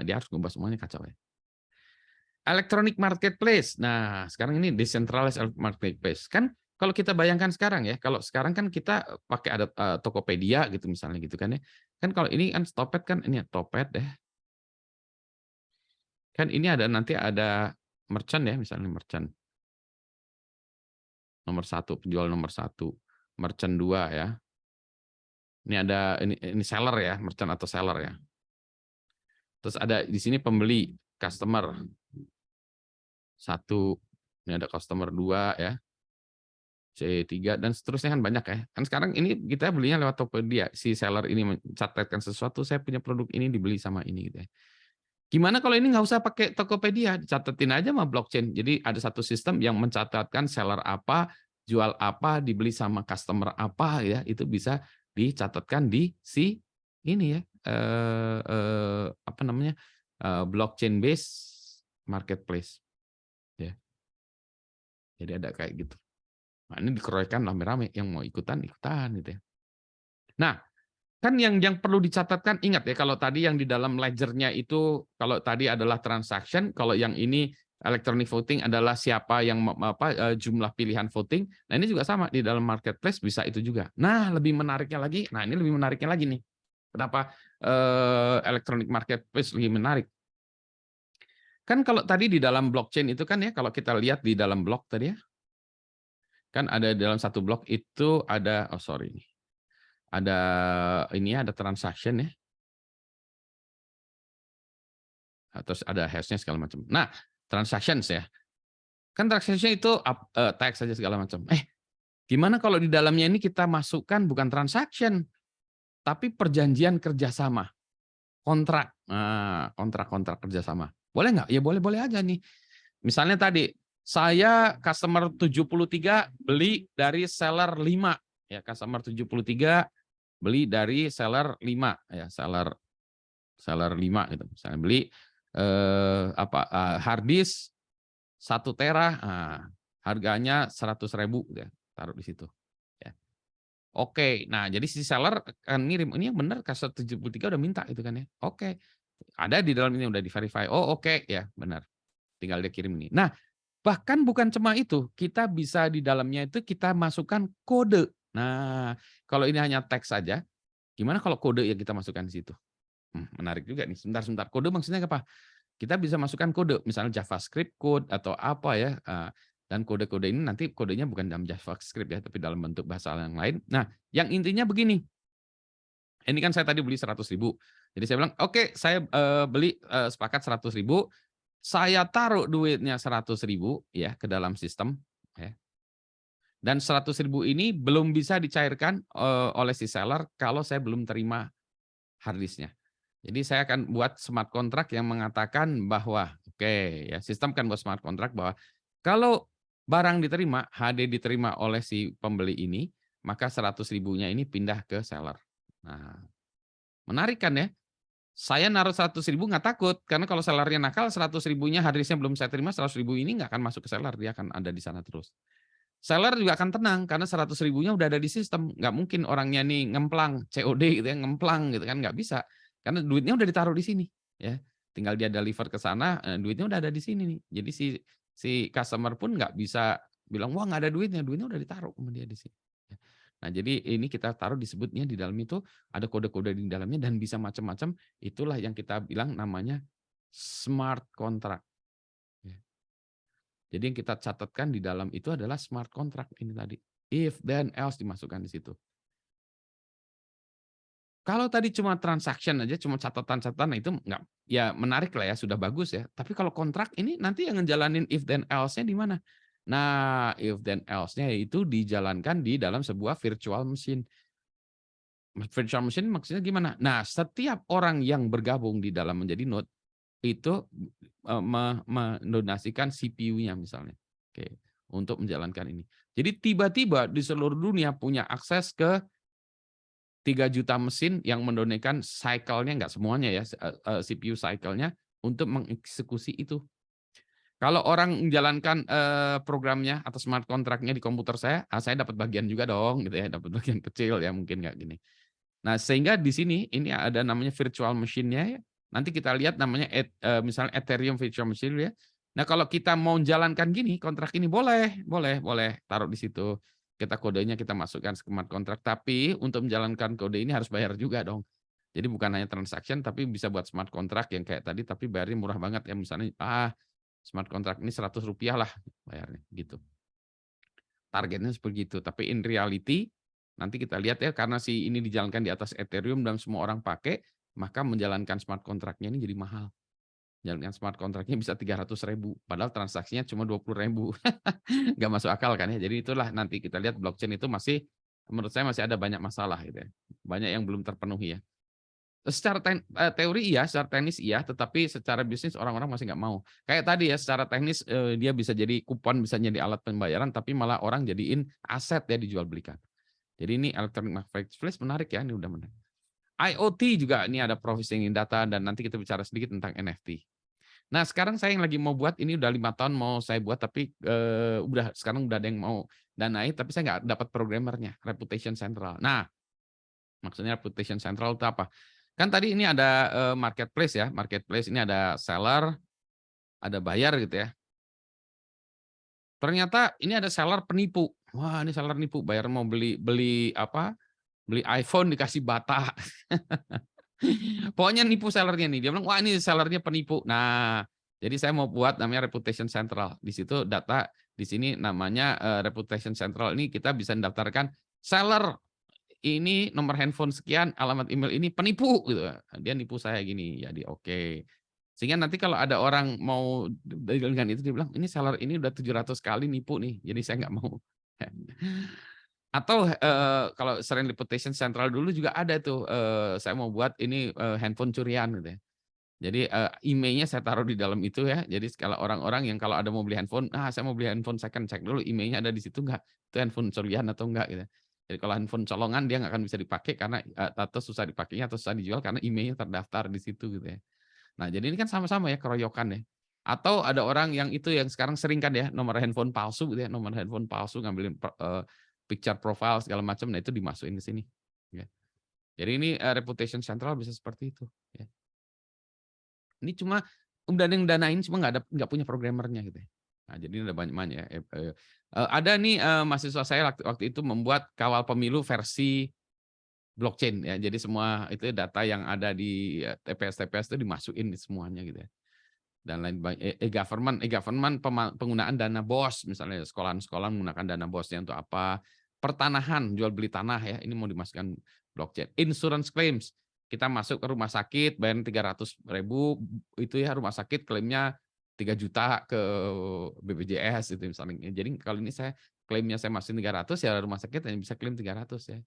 dia harus mengubah semuanya, kacau ya. Electronic marketplace. Nah, sekarang ini decentralized marketplace. Kan kalau kita bayangkan sekarang ya, kalau sekarang kan kita pakai ada Tokopedia gitu misalnya gitu kan ya. Kan kalau ini kan Topet kan ini Topet deh. Kan ini ada nanti ada merchant ya, misalnya merchant. Nomor 1, penjual nomor 1, merchant 2 ya. Ini ada ini seller ya, merchant atau seller ya. Terus ada di sini pembeli, customer 1, ini ada customer 2 ya. C3 dan seterusnya kan banyak ya. Kan sekarang ini kita belinya lewat Tokopedia. Si seller ini mencatatkan sesuatu, saya punya produk ini dibeli sama ini gitu ya. Gimana kalau ini nggak usah pakai Tokopedia, dicatetin aja sama blockchain. Jadi ada satu sistem yang mencatatkan seller apa, jual apa, dibeli sama customer apa ya, itu bisa dicatatkan di si ini ya, apa namanya, blockchain based marketplace ya. Jadi ada kayak gitu. Nah, ini dikeroyokan rame-rame, yang mau ikutan gitu ya. Nah, kan yang perlu dicatatkan, ingat ya, kalau tadi yang di dalam ledger-nya itu, kalau tadi adalah transaction, kalau yang ini electronic voting adalah siapa yang jumlah pilihan voting. Nah, ini juga sama di dalam marketplace bisa itu juga. Nah, lebih menariknya lagi, nah ini lebih menariknya lagi nih. Kenapa electronic marketplace lebih menarik? Kan kalau tadi di dalam blockchain itu kan ya, kalau kita lihat di dalam blok tadi ya, kan ada dalam satu blok itu ada, oh sorry, ada ini ada transaction ya, terus ada hashnya segala macam. Nah, transactions ya, kan transaction itu teks saja segala macam. Gimana kalau di dalamnya ini kita masukkan bukan transaction, tapi perjanjian kerjasama, kontrak, kontrak kerjasama. Boleh nggak? Ya boleh-boleh aja nih. Misalnya tadi, saya customer 73 beli dari seller 5. Ya, customer 73 beli dari seller 5 ya, seller 5 gitu. Misalnya beli hard disk 1 tera, harganya 100.000 ya, taruh di situ. Ya. Oke, nah jadi si seller akan ngirim, ini yang benar customer 73 udah minta gitu kan ya. Oke. Ada di dalam ini udah di-verify. Oh, oke ya, benar. Tinggal dia kirim ini. Nah, bahkan bukan cuma itu, kita bisa di dalamnya itu kita masukkan kode. Nah, kalau ini hanya teks saja, gimana kalau kode yang kita masukkan di situ? Menarik juga nih. Sebentar. Kode maksudnya apa? Kita bisa masukkan kode, misalnya JavaScript code atau apa ya. Dan kode-kode ini nanti kodenya bukan dalam JavaScript ya, tapi dalam bentuk bahasa yang lain. Nah, yang intinya begini. Ini kan saya tadi beli 100.000. Jadi saya bilang, oke, saya beli sepakat 100.000. Saya taruh duitnya 100.000 ya ke dalam sistem ya. Dan 100.000 ini belum bisa dicairkan oleh si seller kalau saya belum terima harddisknya. Jadi saya akan buat smart contract yang mengatakan bahwa oke ya, sistem kan buat smart contract bahwa kalau barang diterima, HD diterima oleh si pembeli ini, maka 100.000-nya ini pindah ke seller. Nah, menarik kan ya? Saya naruh 100.000 nggak takut, karena kalau sellernya nakal 100.000-nya harddisknya belum saya terima, 100.000 ini nggak akan masuk ke seller, dia akan ada di sana terus. Seller juga akan tenang karena 100.000-nya udah ada di sistem, nggak mungkin orangnya nih ngemplang COD gitu ya, ngemplang gitu kan, nggak bisa, karena duitnya udah ditaruh di sini ya, tinggal dia deliver ke sana, duitnya udah ada di sini nih. Jadi si customer pun nggak bisa bilang wah nggak ada duitnya udah ditaruh sama dia di sini. Nah, jadi ini kita taruh disebutnya di dalam itu ada kode-kode di dalamnya dan bisa macam-macam. Itulah yang kita bilang namanya smart contract. Jadi yang kita catatkan di dalam itu adalah smart contract ini tadi. If then else dimasukkan di situ. Kalau tadi cuma transaction aja, cuma catatan-catatan itu nggak, ya menarik lah ya, sudah bagus ya. Tapi kalau kontrak ini nanti yang ngejalanin if then else-nya di mana? Nah, if then else-nya itu dijalankan di dalam sebuah virtual machine. Virtual machine maksudnya gimana? Nah, setiap orang yang bergabung di dalam menjadi node itu mendonasikan CPU-nya misalnya. Oke, untuk menjalankan ini. Jadi tiba-tiba di seluruh dunia punya akses ke 3 juta mesin yang mendonasikan cycle-nya, nggak semuanya ya, CPU cycle-nya untuk mengeksekusi itu. Kalau orang menjalankan, programnya atau smart contract-nya di komputer saya dapat bagian juga dong gitu ya, dapat bagian kecil ya mungkin nggak gini. Nah, sehingga di sini ini ada namanya virtual machine-nya ya. Nanti kita lihat namanya misalnya Ethereum virtual machine ya. Nah, kalau kita mau jalankan gini, kontrak ini boleh taruh di situ. Kita kodenya kita masukkan smart contract, tapi untuk menjalankan kode ini harus bayar juga dong. Jadi bukan hanya transaction, tapi bisa buat smart contract yang kayak tadi, tapi bayarnya murah banget ya. Misalnya, smart contract ini Rp100 lah bayarnya, gitu. Targetnya seperti itu. Tapi in reality, nanti kita lihat ya, karena si ini dijalankan di atas Ethereum dan semua orang pakai, maka menjalankan smart contract-nya ini jadi mahal. Jalankan smart contract-nya bisa 300.000, padahal transaksinya cuma 20.000. Nggak masuk akal kan ya. Jadi itulah nanti kita lihat blockchain itu masih, menurut saya masih ada banyak masalah gitu ya. Banyak yang belum terpenuhi ya. Secara teori iya, secara teknis iya, tetapi secara bisnis orang-orang masih nggak mau. Kayak tadi ya, secara teknis dia bisa jadi kupon, bisa jadi alat pembayaran, tapi malah orang jadiin aset ya, dijual belikan. Jadi ini electronic marketplace menarik ya, ini udah menarik. IoT juga ini ada provisioning data, dan nanti kita bicara sedikit tentang NFT. Nah, sekarang saya yang lagi mau buat ini udah 5 tahun mau saya buat, tapi sekarang udah ada yang mau danai, tapi saya nggak dapat programmernya, Reputation Central. Nah, maksudnya Reputation Central itu apa? Kan tadi ini ada marketplace ya, marketplace ini ada seller, ada buyer gitu ya. Ternyata ini ada seller penipu. Wah, ini seller nipu, buyer mau beli beli apa? Beli iPhone dikasih bata. Pokoknya nipu sellernya nih. Dia bilang, "Wah, ini sellernya penipu." Nah, jadi saya mau buat namanya Reputation Central. Di situ data di sini namanya Reputation Central, ini kita bisa mendaftarkan seller ini nomor handphone sekian, alamat email ini penipu gitu. Dia nipu saya gini, jadi oke. Sehingga nanti kalau ada orang mau dengan itu dia bilang, "Ini seller ini udah 700 kali nipu nih, jadi saya nggak mau." Atau kalau sering reputation central dulu juga ada tuh, saya mau buat ini handphone curian gitu ya. Jadi emailnya saya taruh di dalam itu ya. Jadi kalau orang-orang yang kalau ada mau beli handphone, saya mau beli handphone second, cek dulu emailnya ada di situ nggak, itu handphone curian atau enggak gitu. Jadi kalau handphone colongan dia nggak akan bisa dipakai karena atau susah dipakainya atau susah dijual karena emailnya terdaftar di situ gitu ya. Nah, jadi ini kan sama-sama ya keroyokan ya. Atau ada orang yang itu yang sekarang sering kan ya, nomor handphone palsu gitu ya, nomor handphone palsu ngambilin picture profile segala macam, nah itu dimasukin ke sini. Ya. Jadi ini reputation central bisa seperti itu. Ya. Ini cuma udah ada yang danain, cuma nggak punya programmernya gitu ya. Nah, jadi ada banyak ya. Ada nih mahasiswa saya waktu itu membuat kawal pemilu versi blockchain ya. Jadi semua itu data yang ada di TPS-TPS itu dimasukin semuanya gitu ya. Dan lain e-government penggunaan dana BOS misalnya sekolah-sekolah menggunakan dana BOS-nya untuk apa, pertanahan jual beli tanah ya ini mau dimasukkan blockchain, insurance claims kita masuk ke rumah sakit bayar 300.000 itu ya rumah sakit klaimnya 3 juta ke BPJS itu misalnya. Jadi kalau ini klaimnya saya masukin 300 ya rumah sakit hanya bisa klaim 300 ya.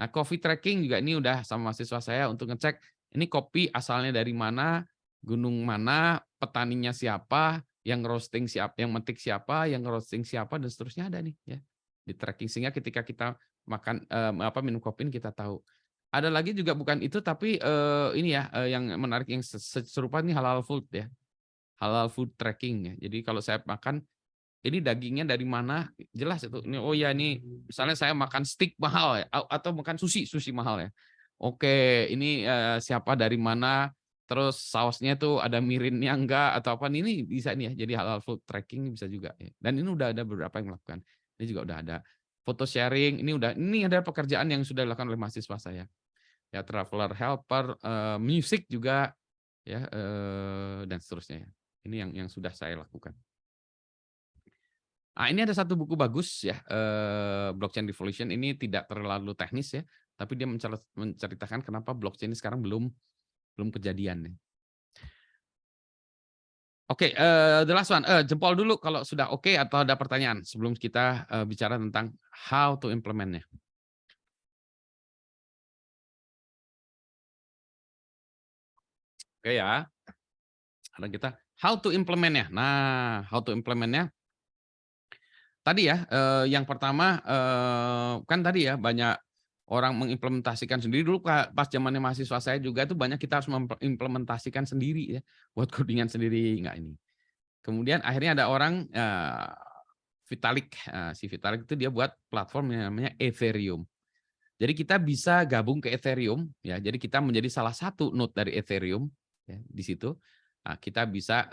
Nah, coffee tracking juga ini udah sama mahasiswa saya untuk ngecek ini kopi asalnya dari mana, gunung mana, petaninya siapa, yang roasting siapa, yang metik siapa, yang roasting siapa dan seterusnya ada nih ya. Di tracking sehingga ketika kita makan minum kopi ini kita tahu. Ada lagi juga bukan itu tapi ini ya yang menarik yang serupa ini halal food ya. Halal food tracking ya. Jadi kalau saya makan ini dagingnya dari mana, jelas itu. Ini oh ya ini misalnya saya makan steak mahal ya, atau makan sushi mahal ya. Oke, ini siapa dari mana, terus sausnya tuh ada mirinnya enggak atau apa, ini bisa nih ya, jadi halal food tracking bisa juga ya. Dan ini udah ada beberapa yang melakukan. Ini juga udah ada. Foto sharing, ini ada pekerjaan yang sudah dilakukan oleh mahasiswa saya. Ya traveler helper, musik juga ya dan seterusnya ya. Ini yang sudah saya lakukan. Ah, ini ada satu buku bagus ya, Blockchain Revolution. Ini tidak terlalu teknis ya, tapi dia menceritakan kenapa blockchain ini sekarang belum kejadian ya. Oke, the last one, jempol dulu kalau sudah oke atau ada pertanyaan sebelum kita bicara tentang how to implement-nya. Oke ya, karena kita how to implement-nya. Nah, how to implement-nya tadi ya, yang pertama, kan tadi ya banyak orang mengimplementasikan sendiri. Dulu pas zamannya mahasiswa saya juga itu banyak kita harus mengimplementasikan sendiri ya, buat codingan sendiri, nggak ini. Kemudian akhirnya ada orang, Vitalik, si Vitalik itu dia buat platform yang namanya Ethereum. Jadi kita bisa gabung ke Ethereum ya, jadi kita menjadi salah satu node dari Ethereum ya, di situ. Nah, kita bisa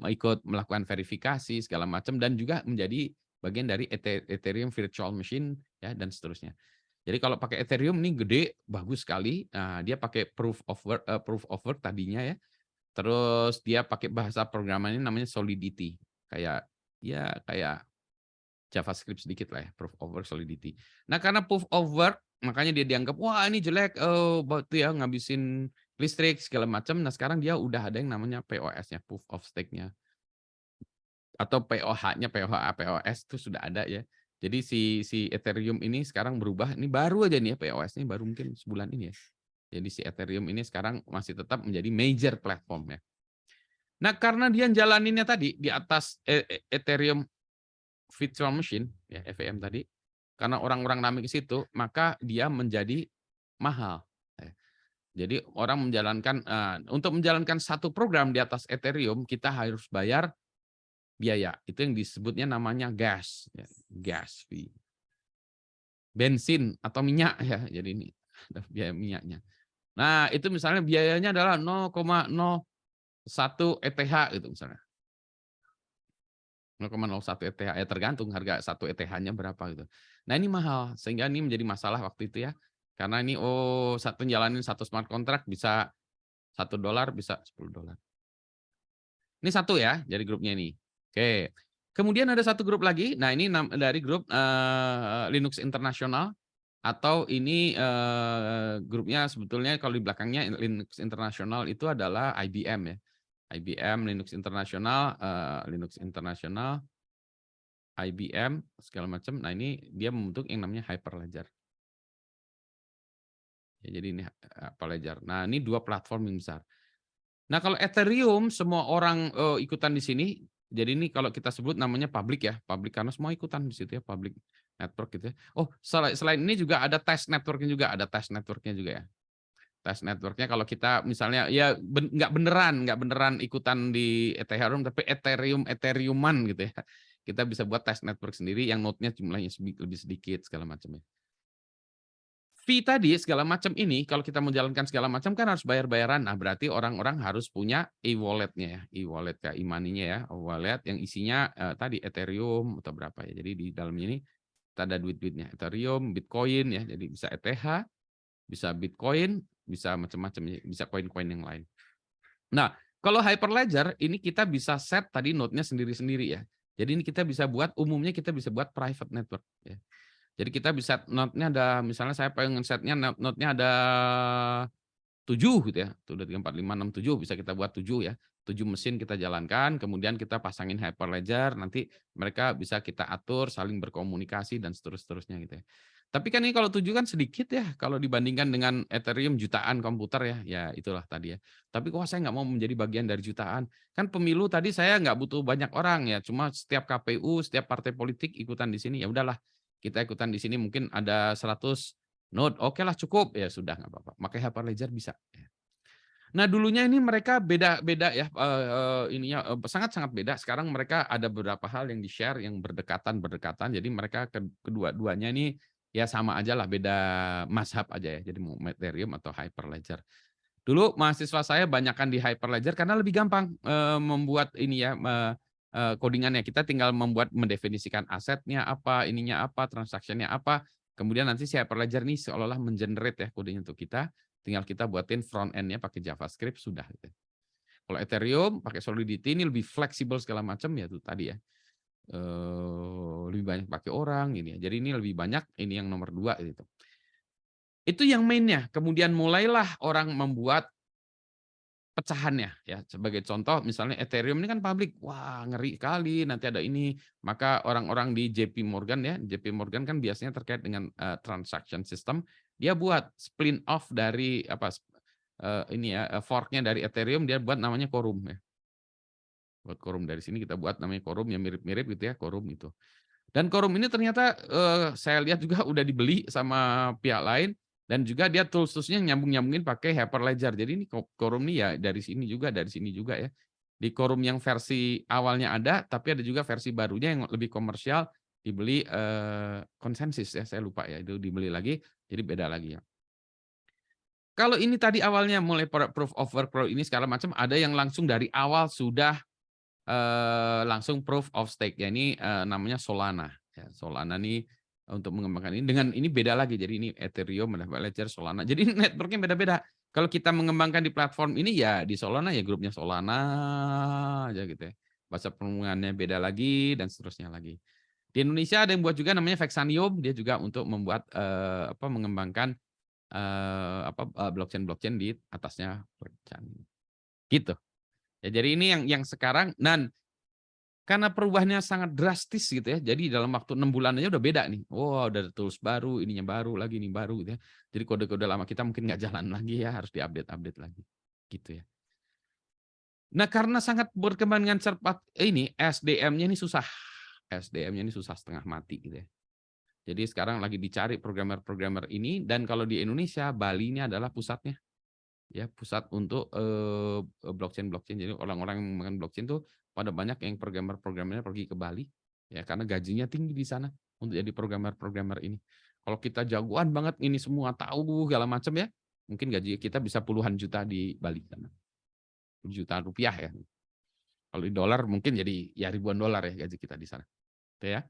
ikut melakukan verifikasi segala macam dan juga menjadi bagian dari Ethereum Virtual Machine ya dan seterusnya. Jadi kalau pakai Ethereum ini gede, bagus sekali. Nah, dia pakai proof of work tadinya ya. Terus dia pakai bahasa programannya namanya Solidity. Kayak JavaScript sedikit lah ya, proof of work Solidity. Nah, karena proof of work makanya dia dianggap wah ini jelek, batu ya ngabisin listrik segala macam. Nah, sekarang dia udah ada yang namanya POS-nya, proof of stake-nya. Atau POH-nya, POH, POS itu sudah ada ya. Jadi si Ethereum ini sekarang berubah, ini baru aja nih ya POS ini baru mungkin sebulan ini ya. Jadi si Ethereum ini sekarang masih tetap menjadi major platform ya. Nah, karena dia jalaninnya tadi di atas Ethereum Virtual Machine ya EVM tadi, karena orang-orang ramai ke situ, maka dia menjadi mahal. Jadi orang menjalankan untuk menjalankan satu program di atas Ethereum kita harus bayar biaya. Itu yang disebutnya namanya gas, ya, gas fee. Bensin atau minyak ya. Jadi ini ada biaya minyaknya. Nah, itu misalnya biayanya adalah 0,01 ETH gitu misalnya. 0,01 ETH ya tergantung harga 1 ETH-nya berapa gitu. Nah, ini mahal sehingga ini menjadi masalah waktu itu ya. Karena ini satu jalanin satu smart contract bisa $1 bisa $10. Ini satu ya, jadi grupnya ini. Oke. Kemudian ada satu grup lagi. Nah, ini dari grup Linux Internasional atau ini grupnya sebetulnya kalau di belakangnya Linux Internasional itu adalah IBM ya. IBM, Linux Internasional, IBM segala macam. Nah, ini dia membentuk yang namanya Hyperledger. Ya, jadi ini Hyperledger. Nah, ini dua platform yang besar. Nah, kalau Ethereum semua orang ikutan di sini. Jadi ini kalau kita sebut namanya public ya, public karena semua ikutan di situ ya, public network gitu ya. Oh, selain ini juga ada test networknya juga, ya. Test networknya kalau kita misalnya ya nggak beneran ikutan di Ethereum, tapi Ethereuman gitu ya. Kita bisa buat test network sendiri yang node-nya jumlahnya lebih sedikit segala macam ya. Fee tadi segala macam ini kalau kita menjalankan segala macam kan harus bayar-bayaran. Nah, berarti orang-orang harus punya e-wallet-nya ya, e-wallet kayak e-money-nya ya, wallet yang isinya tadi Ethereum atau berapa ya. Jadi di dalamnya ini kita ada duit-duitnya, Ethereum, Bitcoin ya. Jadi bisa ETH, bisa Bitcoin, bisa macam-macam ya, bisa koin-koin yang lain. Nah, kalau Hyperledger ini kita bisa set tadi node-nya sendiri-sendiri ya. Jadi ini kita bisa buat umumnya kita bisa buat private network ya. Jadi kita bisa node-nya ada misalnya saya pengen setnya node-nya ada 7 gitu ya. 1, 2, 3, 4, 5, 6, 7 bisa kita buat 7 ya. 7 mesin kita jalankan, kemudian kita pasangin Hyperledger, nanti mereka bisa kita atur, saling berkomunikasi dan seterusnya gitu ya. Tapi kan ini kalau 7 kan sedikit ya kalau dibandingkan dengan Ethereum jutaan komputer ya. Ya itulah tadi ya. Tapi kok saya nggak mau menjadi bagian dari jutaan. Kan pemilu tadi saya nggak butuh banyak orang ya, cuma setiap KPU, setiap partai politik ikutan di sini. Ya udahlah, kita ikutan di sini mungkin ada 100 node, oke lah cukup ya sudah nggak apa-apa. Pakai Hyperledger bisa. Nah dulunya ini mereka beda-beda ya ininya sangat-sangat beda. Sekarang mereka ada beberapa hal yang di-share yang berdekatan. Jadi mereka kedua-duanya ini ya sama aja lah, beda mazhab aja ya. Jadi mau Ethereum atau Hyperledger. Dulu mahasiswa saya banyakkan di Hyperledger karena lebih gampang membuat ini ya codingannya. Kita tinggal mendefinisikan asetnya apa, ininya apa, transaksinya apa. Kemudian nanti si Hyperledger ini seolah-olah mengenerate ya kodenya untuk kita. Tinggal kita buatin front end-nya pakai JavaScript sudah. Gitu. Kalau Ethereum pakai Solidity ini lebih fleksibel segala macam ya itu tadi ya. lebih banyak pakai orang ini ya. Jadi ini lebih banyak ini yang nomor 2 gitu. Itu yang mainnya. Kemudian mulailah orang membuat pecahannya ya. Sebagai contoh misalnya Ethereum ini kan publik, wah ngeri kali nanti ada ini. Maka orang-orang di JP Morgan ya, JP Morgan kan biasanya terkait dengan transaction system, dia buat split off dari ini ya forknya dari Ethereum, dia buat namanya Quorum ya. Buat Quorum dari sini kita buat namanya Quorum yang mirip-mirip gitu ya, Quorum itu. Dan Quorum ini ternyata saya lihat juga udah dibeli sama pihak lain dan juga dia tools-nya nyambung-nyambungin pakai Hyperledger. Jadi ini Quorum nih ya dari sini juga ya. Di Quorum yang versi awalnya ada, tapi ada juga versi barunya yang lebih komersial dibeli Consensus ya, saya lupa ya itu dibeli lagi, jadi beda lagi ya. Kalau ini tadi awalnya mulai proof of work ini segala macam, ada yang langsung dari awal sudah langsung proof of stake ya ini namanya Solana ya. Solana nih untuk mengembangkan ini dengan ini beda lagi, jadi ini Ethereum, Ledger, Solana, jadi networknya beda-beda. Kalau kita mengembangkan di platform ini ya di Solana ya grupnya Solana aja gitu ya, bahasa penggunaannya beda lagi dan seterusnya lagi. Di Indonesia ada yang buat juga namanya Vexanium, dia juga untuk membuat mengembangkan blockchain di atasnya gitu. Ya, jadi ini yang sekarang, dan karena perubahannya sangat drastis gitu ya, jadi dalam waktu 6 bulan aja udah beda nih. Wow, udah tools baru, ininya baru lagi, ini baru gitu ya. Jadi kode-kode lama kita mungkin nggak jalan lagi ya, harus diupdate lagi. Gitu ya. Nah, karena sangat berkembang dengan cepat ini, SDM-nya ini susah. SDM-nya ini susah setengah mati gitu ya. Jadi sekarang lagi dicari programmer-programmer ini, dan kalau di Indonesia, Bali ini adalah pusatnya. Ya, pusat untuk blockchain. Jadi orang-orang yang menggunakan blockchain tuh pada banyak yang programmernya pergi ke Bali ya, karena gajinya tinggi di sana untuk jadi programmer ini. Kalau kita jagoan banget ini semua tahu segala macam ya, mungkin gaji kita bisa puluhan juta di Bali sana. Jutaan rupiah ya. Kalau di dolar mungkin jadi ya ribuan dolar ya gaji kita di sana. Itu ya.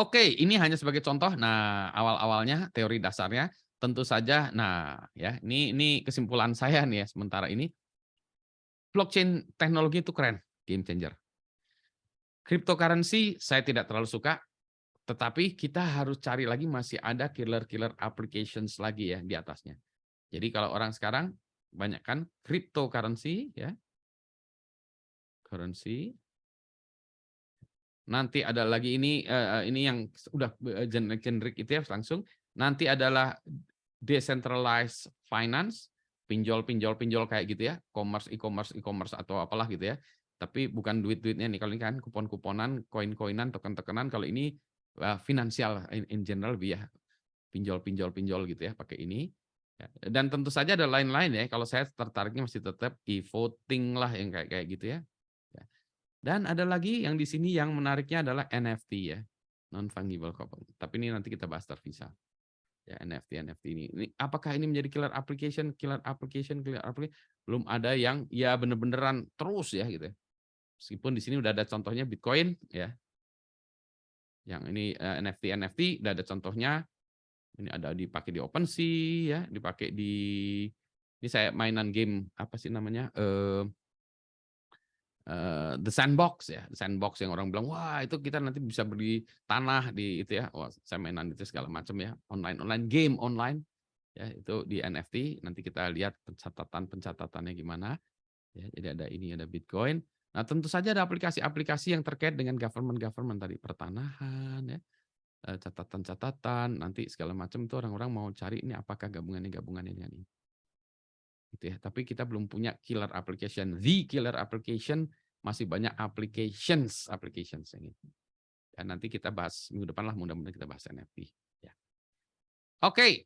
Oke, ini hanya sebagai contoh. Nah, awal-awalnya teori dasarnya tentu saja. Nah, ya, ini kesimpulan saya nih ya sementara ini. Blockchain teknologi itu keren, game changer. Cryptocurrency saya tidak terlalu suka, tetapi kita harus cari lagi masih ada killer applications lagi ya di atasnya. Jadi kalau orang sekarang banyak kan cryptocurrency ya. Currency. Nanti ada lagi ini yang udah generic itu ya langsung. Nanti adalah decentralized finance, pinjol kayak gitu ya, e-commerce atau apalah gitu ya. Tapi bukan duit-duitnya nih, kalau ini kan kupon-kuponan, koin-koinan, token-tokenan. Kalau ini finansial in general lebih ya, pinjol gitu ya, pakai ini. Dan tentu saja ada lain-lain ya. Kalau saya tertariknya masih tetap e-voting lah yang kayak gitu ya. Dan ada lagi yang di sini yang menariknya adalah NFT ya, non fungible token. Tapi ini nanti kita bahas terpisah. Ya, NFT ini. Apakah ini menjadi killer application? Belum ada yang ya bener-beneran terus ya gitu. Meskipun di sini udah ada contohnya Bitcoin ya. Yang ini NFT udah ada contohnya. Ini ada dipakai di OpenSea ya, dipakai di ini saya mainan game apa sih namanya? The Sandbox ya, The Sandbox yang orang bilang wah itu kita nanti bisa beli tanah di itu ya, wah saya mainan itu segala macam ya, online game online ya, itu di NFT. Nanti kita lihat pencatatannya gimana ya. Jadi ada Bitcoin. Nah tentu saja ada aplikasi-aplikasi yang terkait dengan government tadi, pertanahan ya, catatan nanti segala macam itu orang-orang mau cari ini apakah gabungannya dengan ini. Gitu ya. Tapi kita belum punya killer application. The killer application, masih banyak applications ini. Dan nanti kita bahas minggu depan lah, mudah-mudahan kita bahas NFT. Ya. Oke.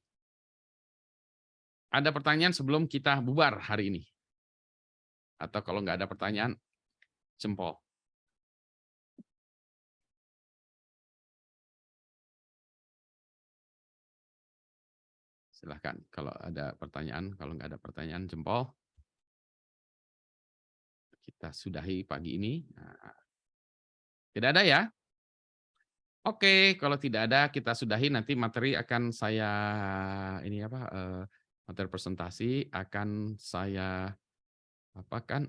Ada pertanyaan sebelum kita bubar hari ini? Atau kalau nggak ada pertanyaan, jempol. Silahkan kalau ada pertanyaan, kalau nggak ada pertanyaan jempol. Kita sudahi pagi ini. Nah, tidak ada ya? Oke, kalau tidak ada kita sudahi, nanti materi akan saya materi presentasi akan saya apakan